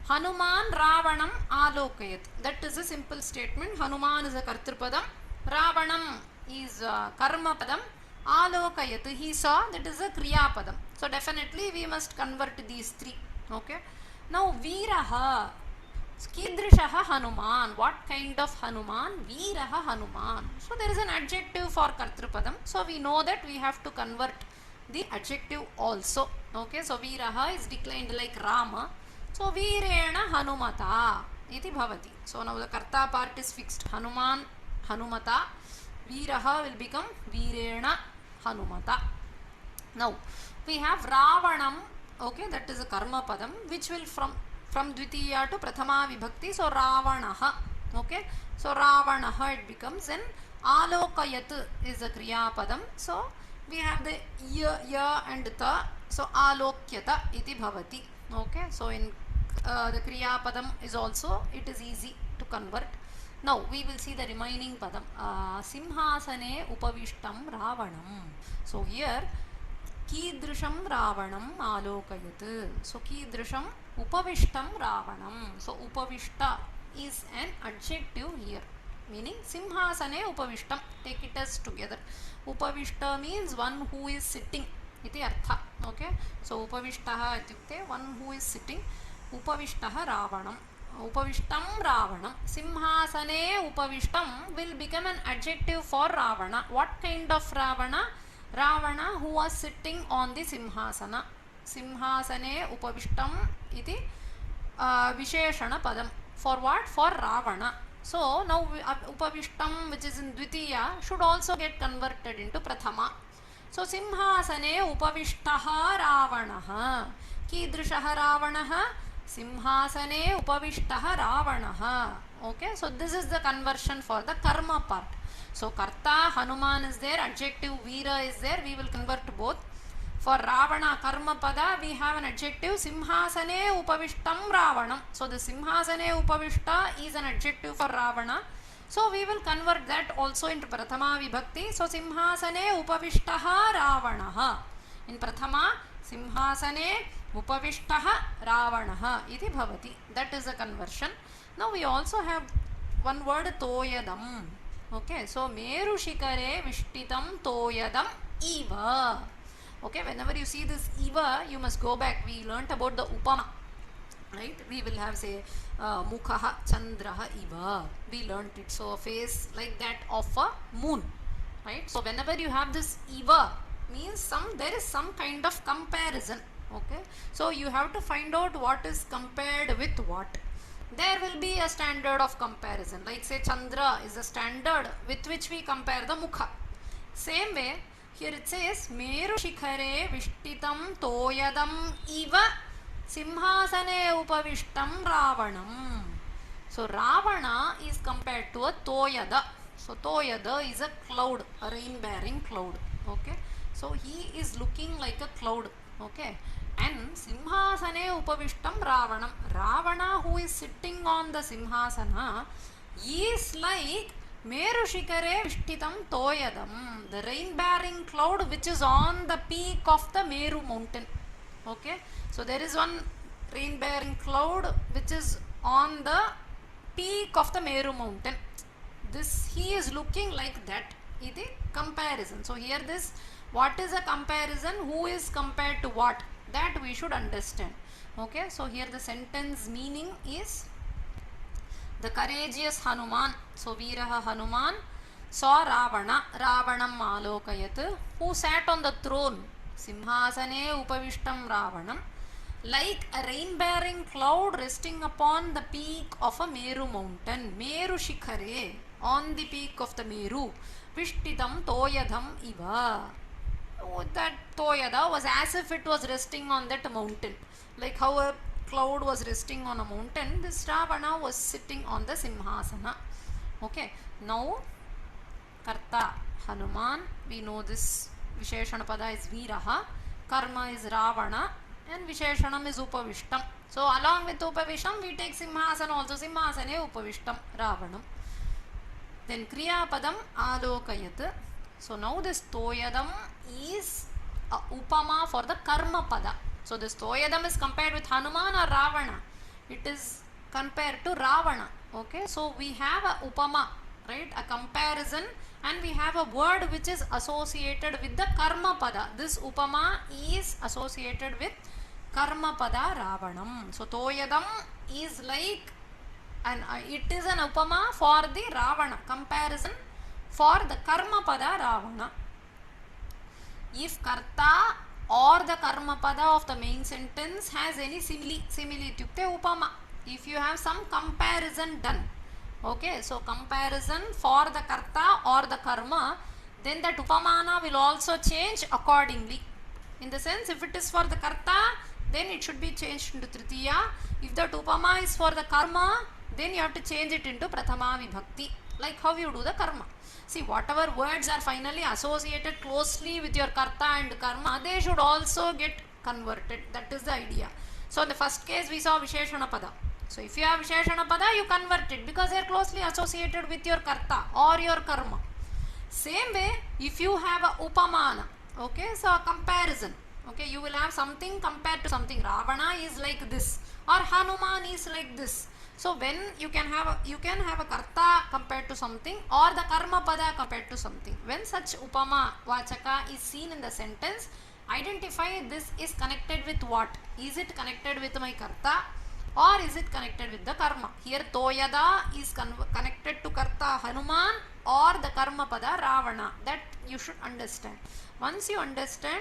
Hanuman Ravanam Alokayat. That is a simple statement. Hanuman is a Kartrupadam, Ravanam is Karma Padam, Alokayat he saw, that is a Kriya Padam. So definitely we must convert these three. Okay, now Veeraha, Kidrishaha Hanuman. What kind of Hanuman? Veeraha Hanuman. So there is an adjective for Kartrupadam. So we know that we have to convert the adjective also. Okay, so Veeraha is declined like Rama. So Veerena Hanumata iti bhavati. So now the Karta part is fixed. Hanuman, Hanumata. Veeraha will become Veerena Hanumata. Now we have Ravanam. Okay, that is a Karma Padam, which will from Dvitiya to Prathama Vibhakti. So Ravanaha. Okay, so Ravanaha it becomes an Alokayat is a Kriya Padam. So we have the ya and ta. So Alokyata iti bhavati. Okay, so in the Kriya Padam is also, it is easy to convert. Now we will see the remaining Padam. Simhasane upavishtam Ravanam. So here Kidrisham Ravanam Alokayat. So Kidrisham Upavishtam Ravanam. So Upavishta is an adjective here, meaning Simhasane Upavishtam. Take it as together. Upavishta means one who is sitting. Iti artha. Okay. So Upavishtaha ityukte one who is sitting. Upavishtaha Ravanam. Upavishtam Ravanam. Simhasane Upavishtam will become an adjective for Ravana. What kind of Ravana? Ravana who was sitting on the Simhasana. Simhasane Upavishtam iti Visheshana Padam. For what? For Ravana. So now Upavishtam, which is in Dvitiya, should also get converted into Prathama. So Simhasane Upavishtaha Ravanaha. Kidrishaha Ravanaha. Simhasane Upavishtaha Ravanaha. Okay, so this is the conversion for the Karma part. So Karta Hanuman is there, adjective Veera is there, we will convert both. For Ravana Karma Pada we have an adjective Simhasane Upavishtam Ravanam. So the Simhasane Upavishta is an adjective for Ravana. So we will convert that also into Prathama Vibhakti. So Simhasane Upavishtaha Ravanaha. In Prathama Simhasane Upavishtaha Ravanaha iti bhavati. That is a conversion. Now we also have one word Toyadam. Okay, so Meru Shikare Vishtitam Toyadam Iva. Okay, whenever you see this Iva, you must go back. We learnt about the Upama. Right? We will have say Mukhaha Chandraha Iva. We learnt it. So a face like that of a moon. Right? So whenever you have this Iva, means there is some kind of comparison. Okay, so you have to find out what is compared with what. There will be a standard of comparison, like say Chandra is a standard with which we compare the Mukha. Same way, here it says Meru Shikhare Vishtitam Toyadam Iva Simhasane Upavishtam Ravanam. So Ravana is compared to a Toyada. So Toyada is a cloud, a rain bearing cloud. Okay. So he is looking like a cloud. Okay. And Simhasane Upavishtam Ravanam. Ravana, who is sitting on the Simhasana, is like Meru Shikare Vishtitam Toyadam, the rain bearing cloud which is on the peak of the Meru mountain. Okay. So there is one rain bearing cloud which is on the peak of the Meru mountain. This, he is looking like that. Is the comparison. So here this, what is a comparison? Who is compared to what? That we should understand. Okay. So here the sentence meaning is the courageous Hanuman. So Veeraha Hanuman saw Ravana, Ravanam Alokayat, who sat on the throne, Simhasane Upavishtam Ravanam, like a rain bearing cloud resting upon the peak of a Meru mountain. Meru Shikhare, on the peak of the Meru, Vishtitam Toyadam Iva. That Toyada was as if it was resting on that mountain. Like how a cloud was resting on a mountain, this Ravana was sitting on the Simhasana. Okay. Now, Karta Hanuman, we know this Visheshana Pada is Veeraha, Karma is Ravana, and Visheshanam is Upavishtam. So along with Upavishtam, we take Simhasana also. Simhasane Upavishtam Ravanam. Then Kriya Padam Alokayat. So now this Toyadam is a Upama for the Karma Pada. So this Toyadam is compared with Hanuman or Ravana. It is compared to Ravana. Okay. So we have a Upama, right? A comparison, and we have a word which is associated with the Karma Pada. This Upama is associated with Karma Pada Ravanam. So Toyadam is like, and it is an Upama for the Ravana, comparison for the Karma Pada Ravana. If Karta or the Karma Pada of the main sentence has any simile ityukte Upama. If you have some comparison done, okay, so comparison for the Karta or the Karma, then that Upamana will also change accordingly. In the sense, if it is for the Karta, then it should be changed into Tritiya. If that Upama is for the Karma, then you have to change it into Prathama Vibhakti, like how you do the Karma. See, whatever words are finally associated closely with your Karta and Karma, they should also get converted. That is the idea. So in the first case, we saw Visheshana Pada. So if you have Visheshana Pada, you convert it because they are closely associated with your Karta or your Karma. Same way, if you have a Upamana, okay, so a comparison, okay, you will have something compared to something. Ravana is like this, or Hanuman is like this. So when you can have a Karta compared to something, or the Karma Pada compared to something. When such Upama Vachaka is seen in the sentence, identify this is connected with what. Is it connected with my Karta, or is it connected with the Karma? Here Toyada is connected to Karta Hanuman or the Karma Pada Ravana. That you should understand. Once you understand,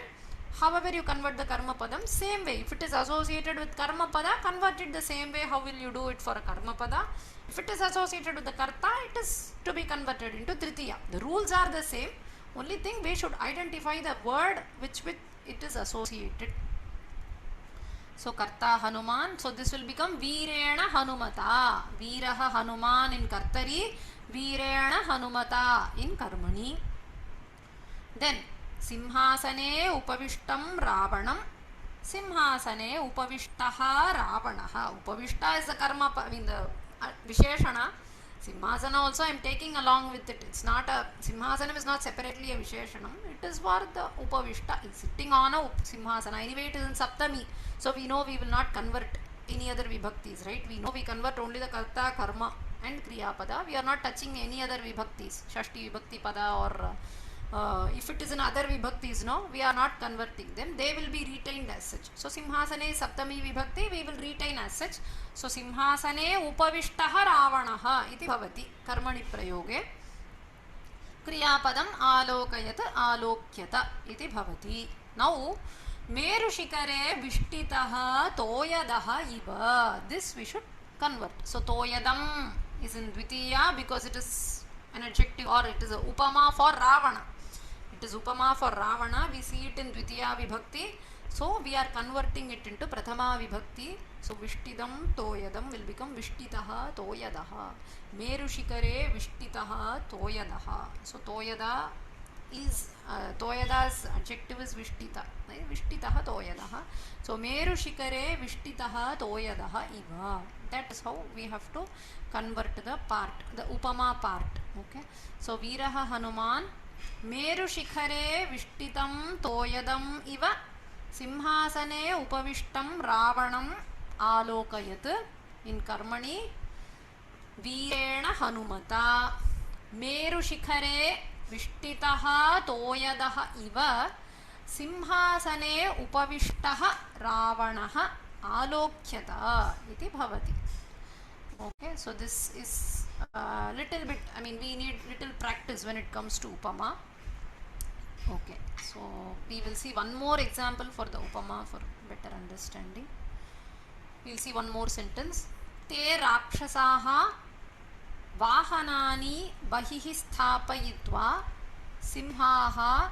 however you convert the Karma Padam, same way. If it is associated with Karma Pada, convert it the same way. How will you do it for a Karma Pada? If it is associated with the Karta, it is to be converted into Tritiya. The rules are the same. Only thing, we should identify the word which with it is associated. So Karta Hanuman. So this will become Veerena Hanumata. Veeraha Hanuman in Kartari, Veerena Hanumata in Karmani. Then Simhasane Upavishtam Ravanam. Simhasane Upavishtaha Ravanaha. Upavishta is the Karma, I mean the Visheshana. Simhasana also I am taking along with it. It's not a, Simhasanam is not separately a Visheshanam. It is for the Upavishta. It's sitting on a Simhasana. Anyway, it is in Saptami. So we know we will not convert any other Vibhaktis, right? We know we convert only the Karta, Karma and Kriya Pada. We are not touching any other Vibhaktis. Shashti Vibhakti Pada or if it is in other Vibhaktis, no, we are not converting them. They will be retained as such. So Simhasane is Saptami Vibhakti, we will retain as such. So Simhasane Upavishtaha Ravanaha iti bhavati Karmani Prayoge. Kriyapadam Alokayat Alokyata iti bhavati. Now Meru Shikare Vishtitaha Toyadaha Iva. This we should convert. So Toyadam is in Dvitiya because it is an adjective or it is a Upama for Ravana. is Upama for Ravana, we see it in Dvitiya Vibhakti. So we are converting it into Prathama Vibhakti. So Vishtidam Toyadam will become Vishtitaha Toyadaha. Meru Shikare Vishtitaha Toyadaha. So Toyada is Toyada's adjective is Vishtita. Right? Vishtitaha Toyadaha. So Meru Shikare Vishtitaha Toyadaha Iva. That is how we have to convert the part, the Upama part. Okay. So Veeraha Hanuman Meru Shikhare Vishtitam Toyadam Iva Simhasane Upavishtam Ravanam Alokayat. In Karmani Veerena Hanumata Meru Shikhare Vishtitaha Toyadaha Iva Simhasane Upavishtaha Ravanaha Alokyata iti bhavati. Okay, so this is a little bit, I mean, we need little practice when it comes to Upama. Okay, so we will see one more example for the Upama for better understanding. We will see one more sentence. Te rakshasaha vahanani bahihi sthapayitva simhaha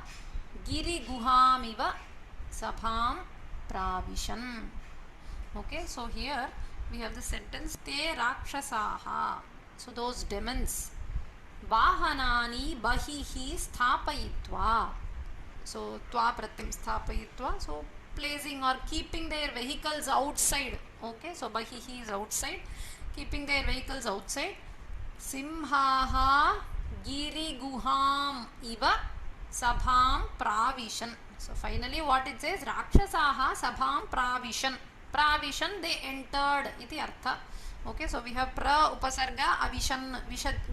giriguhamiva sabham pravishan. Okay, so here we have the sentence Te rakshasaha. So those demons vahanani bahihi sthapayitva. So tva pratyam sthapayitva. So placing or keeping their vehicles outside. Okay, so bahihi is outside, keeping their vehicles outside. Simhaha giriguham iva sabham pravishan. So finally what it says, rakshasaha sabham pravishan. Pravishan, they entered iti artha. Okay, so we have pra upasarga avishan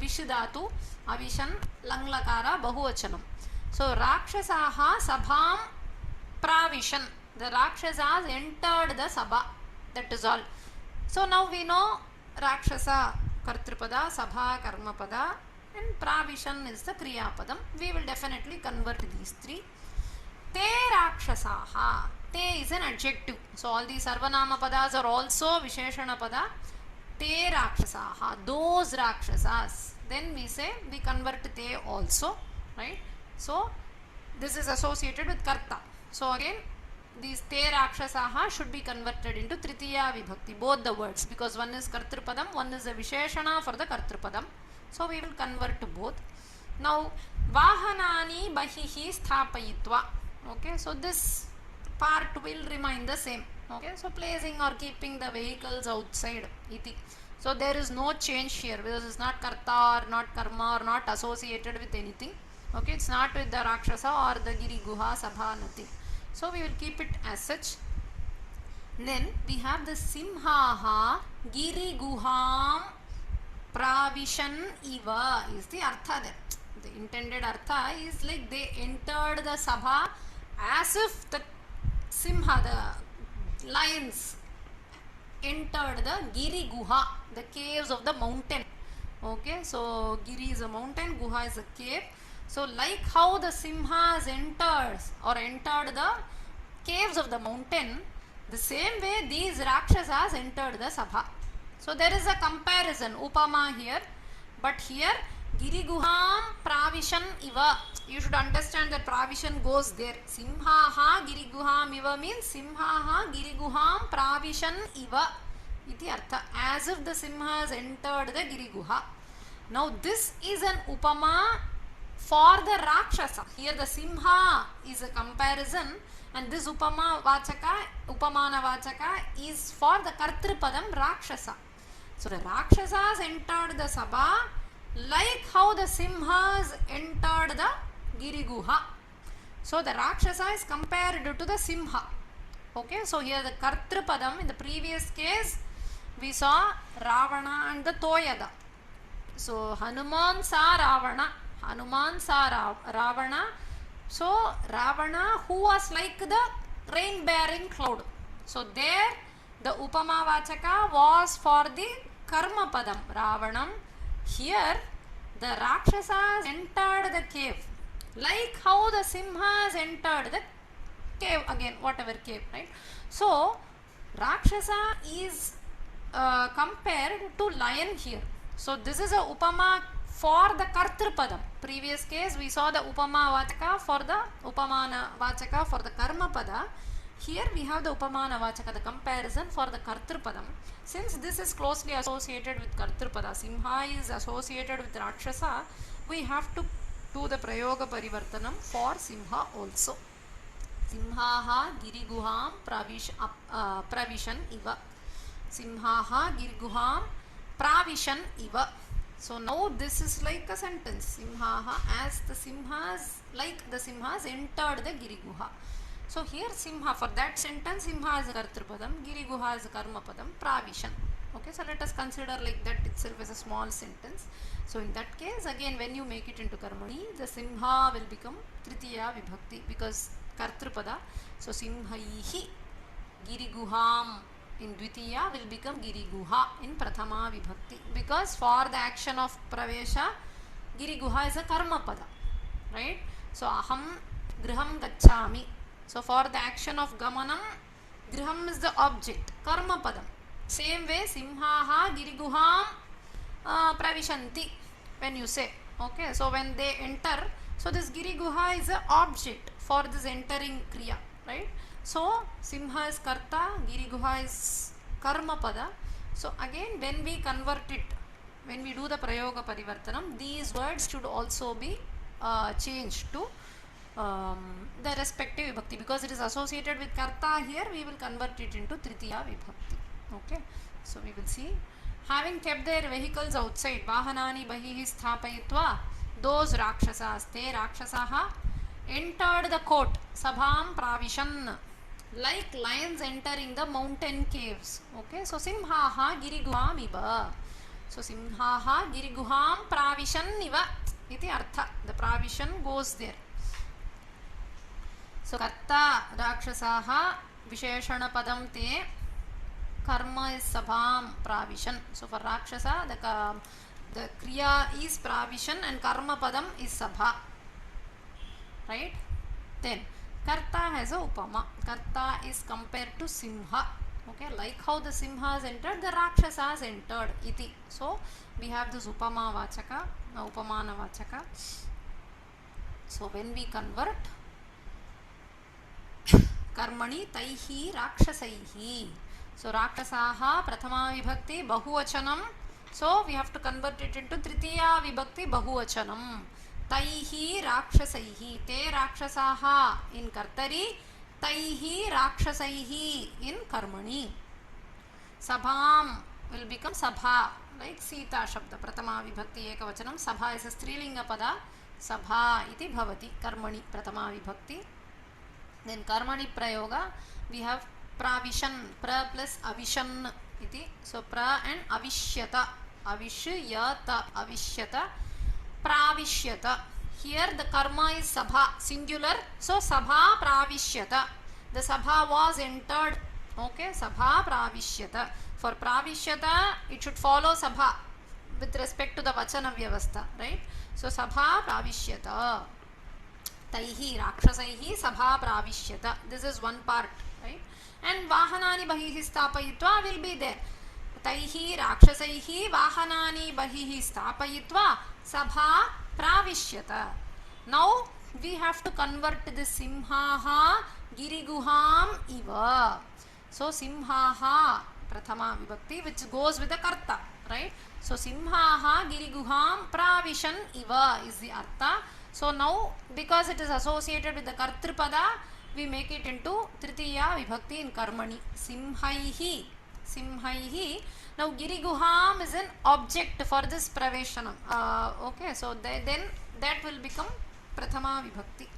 vishidatu avishan lang lakara bahuvachanam. So rakshasaha sabham pravishan, the rakshasas entered the sabha. That is all. So now we know rakshasa kartripada, sabha karmapada, and pravishan is the kriyapadam. We will definitely convert these three. Te rakshasaha. Te is an adjective. So all these sarvanama padas are also visheshana pada. Te rakshasaha. Those rakshasas. Then we say, we convert te also. Right? So this is associated with karta. So again, these te rakshasaha should be converted into tritiya vibhakti. Both the words. Because one is kartripadam, one is a visheshana for the kartripadam. So we will convert to both. Now, vahanani bahihi sthapayitva. Okay, so this part will remain the same. Okay, so placing or keeping the vehicles outside iti. So there is no change here because it's not karta or not karma or not associated with anything. Okay, it's not with the rakshasa or the giri guha sabha, nothing. So we will keep it as such. Then we have the simhaha giri guham pravishan iva is the artha there. The intended artha is like they entered the sabha as if the simha, the lions, entered the giri guha, the caves of the mountain. Okay, so giri is a mountain, guha is a cave. So like how the simhas entered the caves of the mountain, the same way these rakshasas entered the sabha. So there is a comparison, upama here, but here giriguham pravishan iva. You should understand that pravishan goes there. Simhaha giriguham iva means simhaha giriguham pravishan iva iti artha, as if the simhas entered the giriguha. Now this is an upama for the rakshasa. Here the simha is a comparison and this upama vachaka, upamana vachaka is for the kartripadam rakshasa. So the rakshasas entered the sabha like how the simhas entered the giriguha. So the rakshasa is compared to the simha. Okay, so here the kartripadam, in the previous case we saw Ravana and the Toyada. So Hanuman saw Ravana. Hanuman saw Ravana. So Ravana, who was like the rain bearing cloud. So there the upama vachaka was for the karma padam Ravanam. Here the rakshasas entered the cave like how the simhas entered the cave, again whatever cave, right? So rakshasa is compared to lion here. So this is a upama for the kartrupadam. Previous case we saw the upama vachaka for the upamana vachaka for the karma pada. Here we have the upamana vachaka, the comparison for the kartrupadam. Since this is closely associated with kartrupada, simha is associated with rakshasa, we have to do the prayoga parivartanam for simha also. Simhaha giriguham pravishan iva. Simhaha giriguham pravishan iva. So now this is like a sentence. Simhaha, as the simhas, like the simhas entered the giriguha. So here simha, for that sentence, simha is a kartrupadam, giriguha is a karmapadam, pravishan. Okay, so let us consider like that itself as a small sentence. So in that case, again when you make it into karmani, the simha will become tritiya vibhakti, because kartrupada. So simhaihi giriguham in dvitiya will become giriguha in prathama vibhakti, because for the action of pravesha, giriguha is a karma pada, right? So aham griham gacchami. So for the action of gamanam, griham is the object, karma padam. Same way simhaha giriguham pravishanti, when you say, okay, so when they enter, so this giriguha is the object for this entering kriya, right? So simha is karta, giriguha is karma pada. So again when we convert it, when we do the prayoga parivartanam, these words should also be changed to the respective vibhakti, because it is associated with karta. Here we will convert it into tritiya vibhakti. Okay, so we will see. Having kept their vehicles outside, vahanani bahihi sthapayitva, those rakshasas, te rakshasaha, entered the court, sabham pravishan, like lions entering the mountain caves. Okay, so simhaha giriguham iva. So simhaha giriguham pravishan iva iti artha. The pravishan goes there. So karta rakshasaha visheshana padam te, karma is sabham pravishan. So for rakshasa the kriya is pravishan and karma padam is sabha, right? Then karta has a upama. Karta is compared to simha. Okay, like how the simhas entered, the rakshasas entered iti. So we have this upama vachaka, upamana vachaka. So when we convert karmani taihi rakshasaihi, so rakshasaha prathama vibhakti bahuvachanam, so we have to convert it into tritiya vibhakti bahuvachanam. Taihi rakshasaihi, te rakshasaha in kartari, taihi rakshasaihi in karmani. Sabham will become sabha, like Sita shabda, prathama vibhakti ekavachanam, sabha is a strilinga pada, sabha iti bhavati, karmani prathama vibhakti. Then karmani prayoga, we have pravishan, pra plus avishan iti. So pra and avishyata, avishyata, avishyata, pravishyata. Here the karma is sabha, singular. So sabha pravishyata. The sabha was entered. Okay, sabha pravishyata. For pravishyata, it should follow sabha with respect to the vachana vyavastha, right? So sabha pravishyata. Taihi rakshasaihi sabha pravishyata. This is one part, right? And vahanani bahihi sthapayitva will be there. Taihi rakshasaihi vahanani bahihi sthapayitva sabha pravishyata. Now we have to convert the simhaha giriguham iva. So simhaha prathama vibhakti, which goes with the karta, right? So simhaha giriguham pravishan iva is the artha. So now because it is associated with the kartrupada, we make it into tritiya vibhakti in karmani. Simhaihi, simhaihi. Now giriguham is an object for this praveshanam. Okay, so then that will become prathama vibhakti.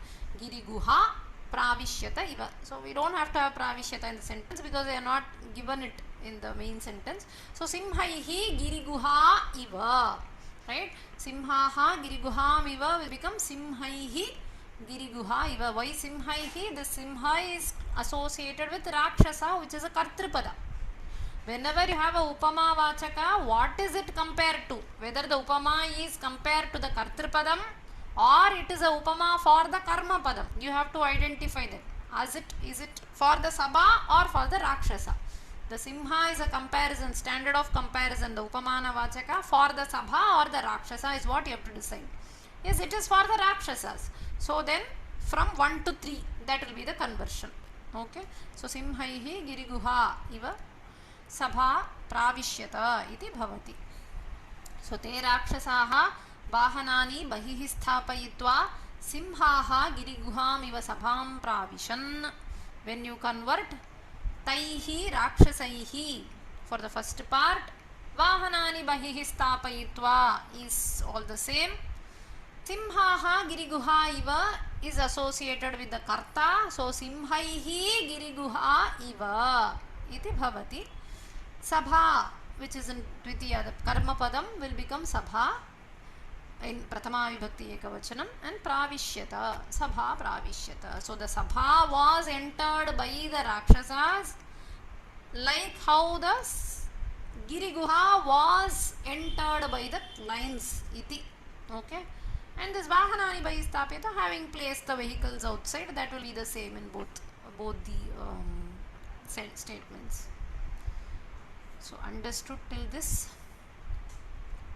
Giriguha pravishyata iva. So we don't have to have pravishyata in the sentence because they are not given it in the main sentence. So simhaihi giriguha iva, right? Simhaha giriguham iva will become simhaihi giriguha iva. Why simhaihi? The simha is associated with rakshasa, which is a kartrupada. Whenever you have a upama vachaka, what is it compared to? Whether the upama is compared to the kartrupadam or it is a upama for the karma padam. You have to identify that. Is it for the sabha or for the rakshasa? The simha is a comparison, standard of comparison, the upamana vachaka for the sabha or the rakshasa is what you have to decide. Yes, it is for the rakshasas. So then from 1 to 3, that will be the conversion. Okay. So simhaihi giriguha iva sabha pravishyata iti bhavati. So te rakshasaha vahanani bahihi sthapayitva simhaha giriguham iva sabham pravishan. When you convert taihi rakshasaihi, for the first part vahanani bahihi sthapayitva is all the same. Simhaha giriguha iva is associated with the karta, so simhaihi giriguha iva iti bhavati. Sabha, which is in Dvitiya, the karma padam will become sabha in Prathama Vibhakti Ekavachanam, and pravishyata, sabha pravishyata. So the sabha was entered by the Rakshasas, like how the giriguha was entered by the lions iti. Okay. And this vahanani bahistapyata, having placed the vehicles outside, that will be the same in both the statements. So understood till this?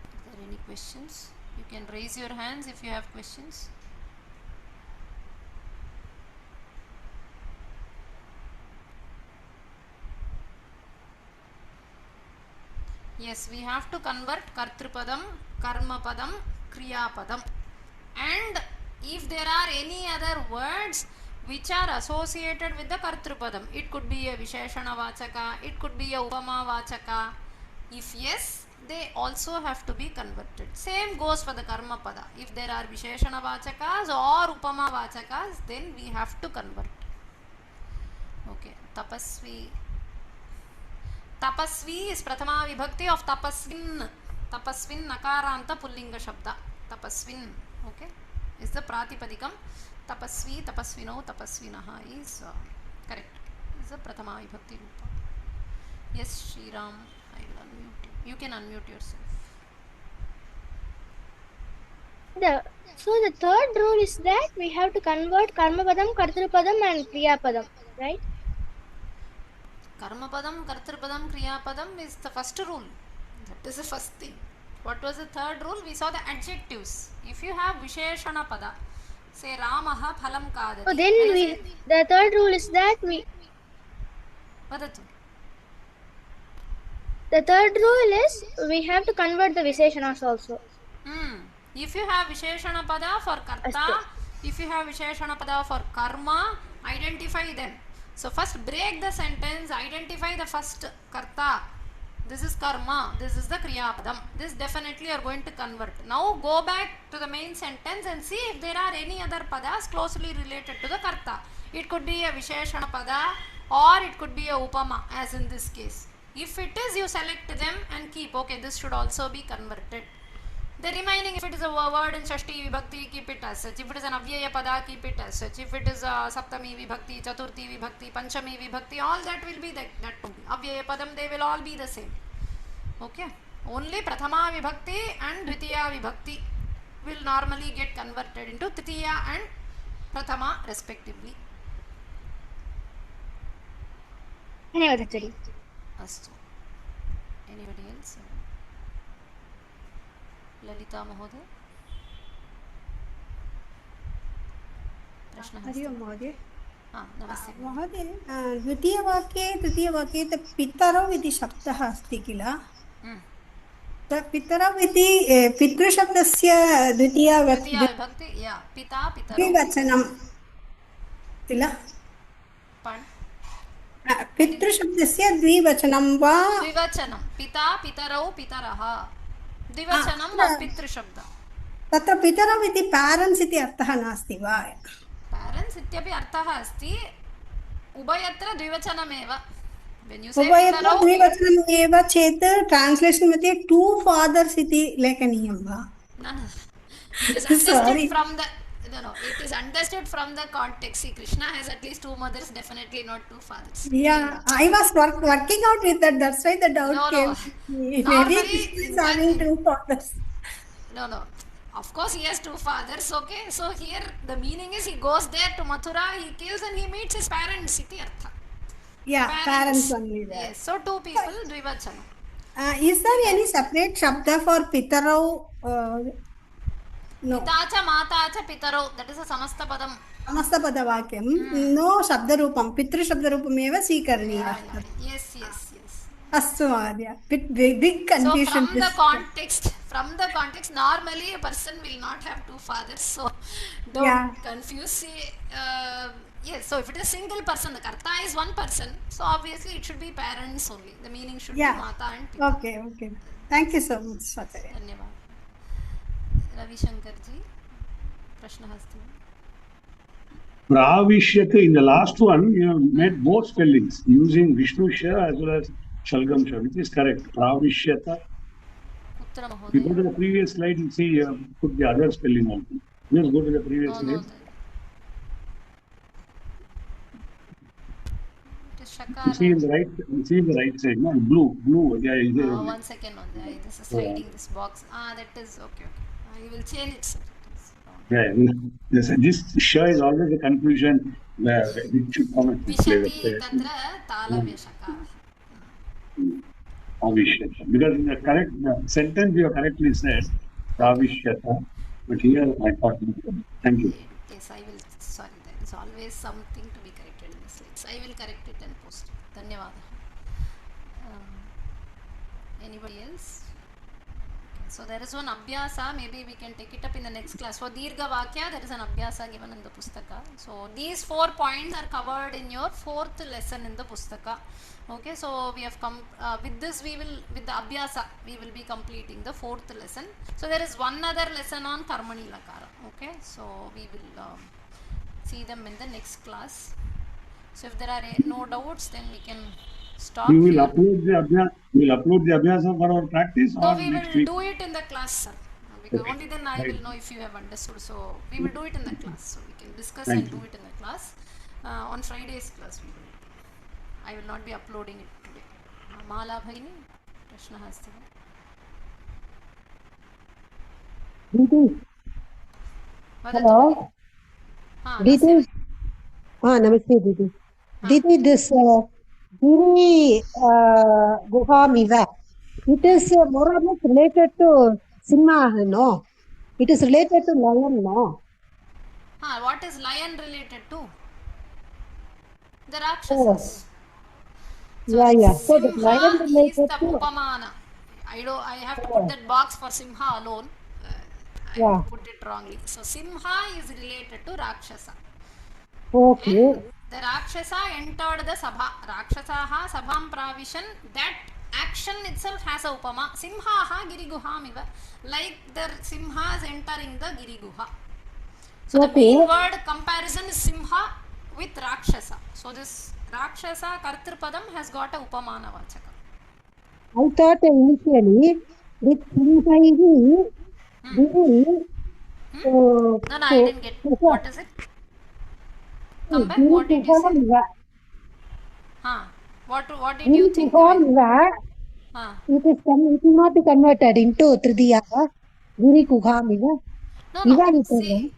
Are there any questions? You can raise your hands if you have questions. Yes, we have to convert kartrupadam, karmapadam, kriyapadam. And if there are any other words which are associated with the kartrupadam, it could be a visheshana vachaka, it could be a upama vachaka. If yes, they also have to be converted. Same goes for the karma pada. If there are visheshana vachakas or upama vachakas, then we have to convert. Okay, tapasvi. Tapasvi is prathama vibhakti of tapasvin. Tapasvin nakaranta pullinga shabda. Tapasvin, okay, is the pratipadikam. Tapasvi, tapasvino, tapasvinaha is correct. Is the prathama vibhakti rupa. Yes, Sriram, I will unmute you. You can unmute yourself. So the third rule is that we have to convert karmapadam, kartrupadam and kriyapadam, right? Karmapadam, kartrupadam, kriyapadam is the first rule. That is the first thing. What was the third rule? We saw the adjectives. If you have visheshana pada, say Ramaha phalam kadati. So then the third rule is that Vadatu. The third rule is we have to convert the visheshanas also. If you have visheshana pada for karta, if you have visheshana pada for karma, identify them. So first break the sentence, identify the first karta. This is karma, this is the kriyapadam. This definitely you are going to convert. Now go back to the main sentence and see if there are any other padas closely related to the karta. It could be a visheshana pada or it could be a upama, as in this case. If it is, you select them and keep. Okay, this should also be converted. The remaining, if it is a word in Shashti Vibhakti, keep it as such. If it is an Avyaya Pada, keep it as such. If it is a Saptami Vibhakti, Chaturthi Vibhakti, Panchami Vibhakti, all that will be that only. Avyaya Padam, they will all be the same. Okay. Only Prathama Vibhakti and Dvitiya Vibhakti will normally get converted into Tritiya and Prathama respectively. Astu. Anybody else? Lalita Mahoday? Hari ओम महोदय। नमस्ते महोदय, द्वितीयवाक्ये तृतीयवाक्ये पितरौ इति शब्दः अस्ति किल? पितरौ इति पितृशब्दस्य द्वितीया विभक्ति पिता पितरौ द्विवचनं किल? पितृशब्दस्य द्विवचनं वा? द्विवचनं पिता पितरौ पितरः द्विवचनं पितृशब्द। तत्र पितरौ इति पेरेंट्स् इति अर्थः नास्ति वा? पेरेंट्स् इत्यपि अर्थः अस्ति, उभयत्र द्विवचनमेव। उभयत्र द्विवचनम् एव चेत् ट्रान्स्लेशन् मध्ये टु फादर्स् इति लेखनीयं वा? No, it is understood from the context. See, Krishna has at least two mothers, definitely not two fathers. Yeah, I was working out with that. That's why the doubt came. Maybe Krishna is having two fathers. No. Of course, he has two fathers. Okay, so here the meaning is he goes there to Mathura, he kills and he meets his parents. Iti artha. Yeah, parents only there. Yes, so two people, dvivachanam. Is there any separate shabda for Pitarau? No. Pita cha mata cha pitaro, that is a samasta padam. Samastapadawakyam. No shabdarupam. Pitru shabdarupameva sवीकरणीयः. Yes. Astu Mahodaya. Big confusion. So from the context, normally a person will not have two fathers. So don't confuse. Yes, so if it is single person, the karta is one person. So obviously it should be parents only. The meaning should be mata and pita. Okay. Thank you so much, Swacharya. धन्यवाद. रविशंकर जी, प्रश्नः अस्ति वा? Pravishyata, in the last one, you have made both spellings using Vishnu Sha as well as Shalgam Sha, which is correct. Pravishyata. If you go to the previous slide, you see you have put the other spelling also. Just go to the previous slide. You see in the right side, no? Blue. Yeah. One second on there. This is hiding this box. That is okay. I will change it. Sir. Yeah, this Sha is always a confusion. It should come at this level. Tatra talavya shakara. Pravishyata. Because in the correct sentence you have correctly said Pravishyata, but here I thought. Thank you. Yes, I will. Sorry, there is always something to be corrected in the slides. I will correct it and post it. Dhanyavada. Anybody else? Okay, so there is one abhyasa. Maybe we can take it up in the next class. For Deerghavaakya, there is an abhyasa given in the pustaka. So these 4 points are covered in your 4th lesson in the pustaka. Okay, so we have come with this. With the abhyasa, we will be completing the 4th lesson. So there is one other lesson on Karmani Lakara. Okay, so we will see them in the next class. So if there are no doubts, then we can stop. You will upload the abhyasa for our practice. No, we will do it in the class, sir. Because only then I will know if you have understood. So we will do it in the class. So we can discuss and do it in the class. On Friday's class we will. I will not be uploading it today. Mala Bhagini, Prashna Hasti. Didi. Hello. Didi. Namaste, Didi. Didi, this Giri Guhamiva, it is more or less related to Simha, no? It is related to lion, no? What is lion related to? The Rakshasas. So So the lion related is the Upamana. I have to put that box for Simha alone. I put it wrongly. So Simha is related to Rakshasa. Okay. And the Rakshasa entered the Sabha. Rakshasaha Sabham Pravishan. That action itself has a Upama. Simhaha Giriguhamiva. Like the Simhas entering the Giriguha. So the main word comparison is Simha with Rakshasa. So this Rakshasa Kartripadam has got a Upamana Vachaka. I thought initially with Simha No, I didn't get. What is it? Come back. What did you say? What did you think? It is not converted into Tridiya. Giri Kuhamiva. No. See,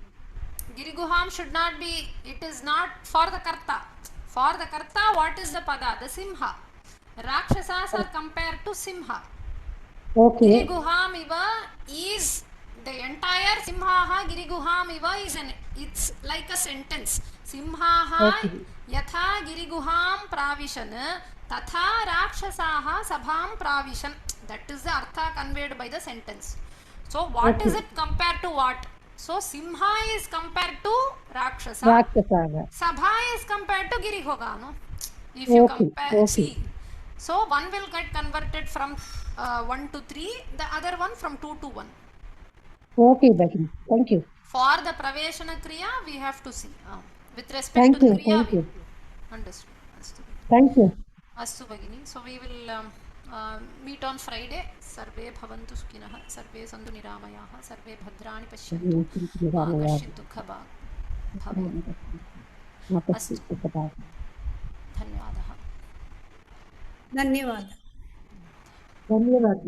Giriguham should not be. It is not for the Karta. For the Karta, what is the Pada? The Simha. Rakshasas are compared to Simha. Okay. Giriguham Iva is the entire Simhaha Giriguham Iva is it's like a sentence. Simhaha yatha Giriguham Pravishan tatha Rakshasaha Sabham Pravishan. That is the artha conveyed by the sentence. So what is it compared to what? So Simha is compared to Rakshasa. Sabha is compared to Giriguha. No? If you compare, see. So one will get converted from 1 to 3, the other one from 2 to 1. Okay, Bhagini. Thank you. For the Praveshana Kriya, we have to see. With respect to the Kriya, thank you. Understood. Thank you. Astu Bhagini. So we will meet on Friday. Sarve bhavantu sukhinah, sarve santu niramayaha, sarve bhadrani pashyantu, kashchid dukha bhavantu. Astu. Dhanyavadah. Dhanyavad. Dhanyavad.